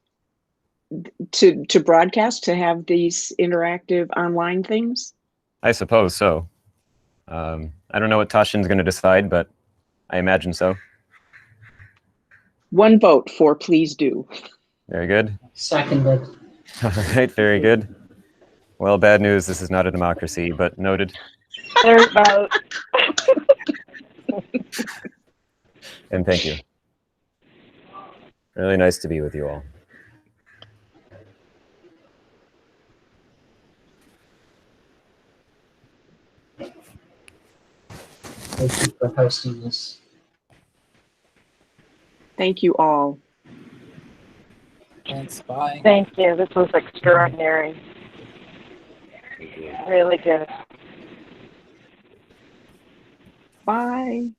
broadcast, to have these interactive online things? I suppose so. I don't know what Tashin's going to decide, but I imagine so. One vote for please do. Very good. Seconded. All right, very good. Well, bad news, this is not a democracy, but noted. Third vote. And thank you. Really nice to be with you all. Thank you for hosting this. Thank you all. Thanks. Bye. Thank you. This was extraordinary. Really good. Bye.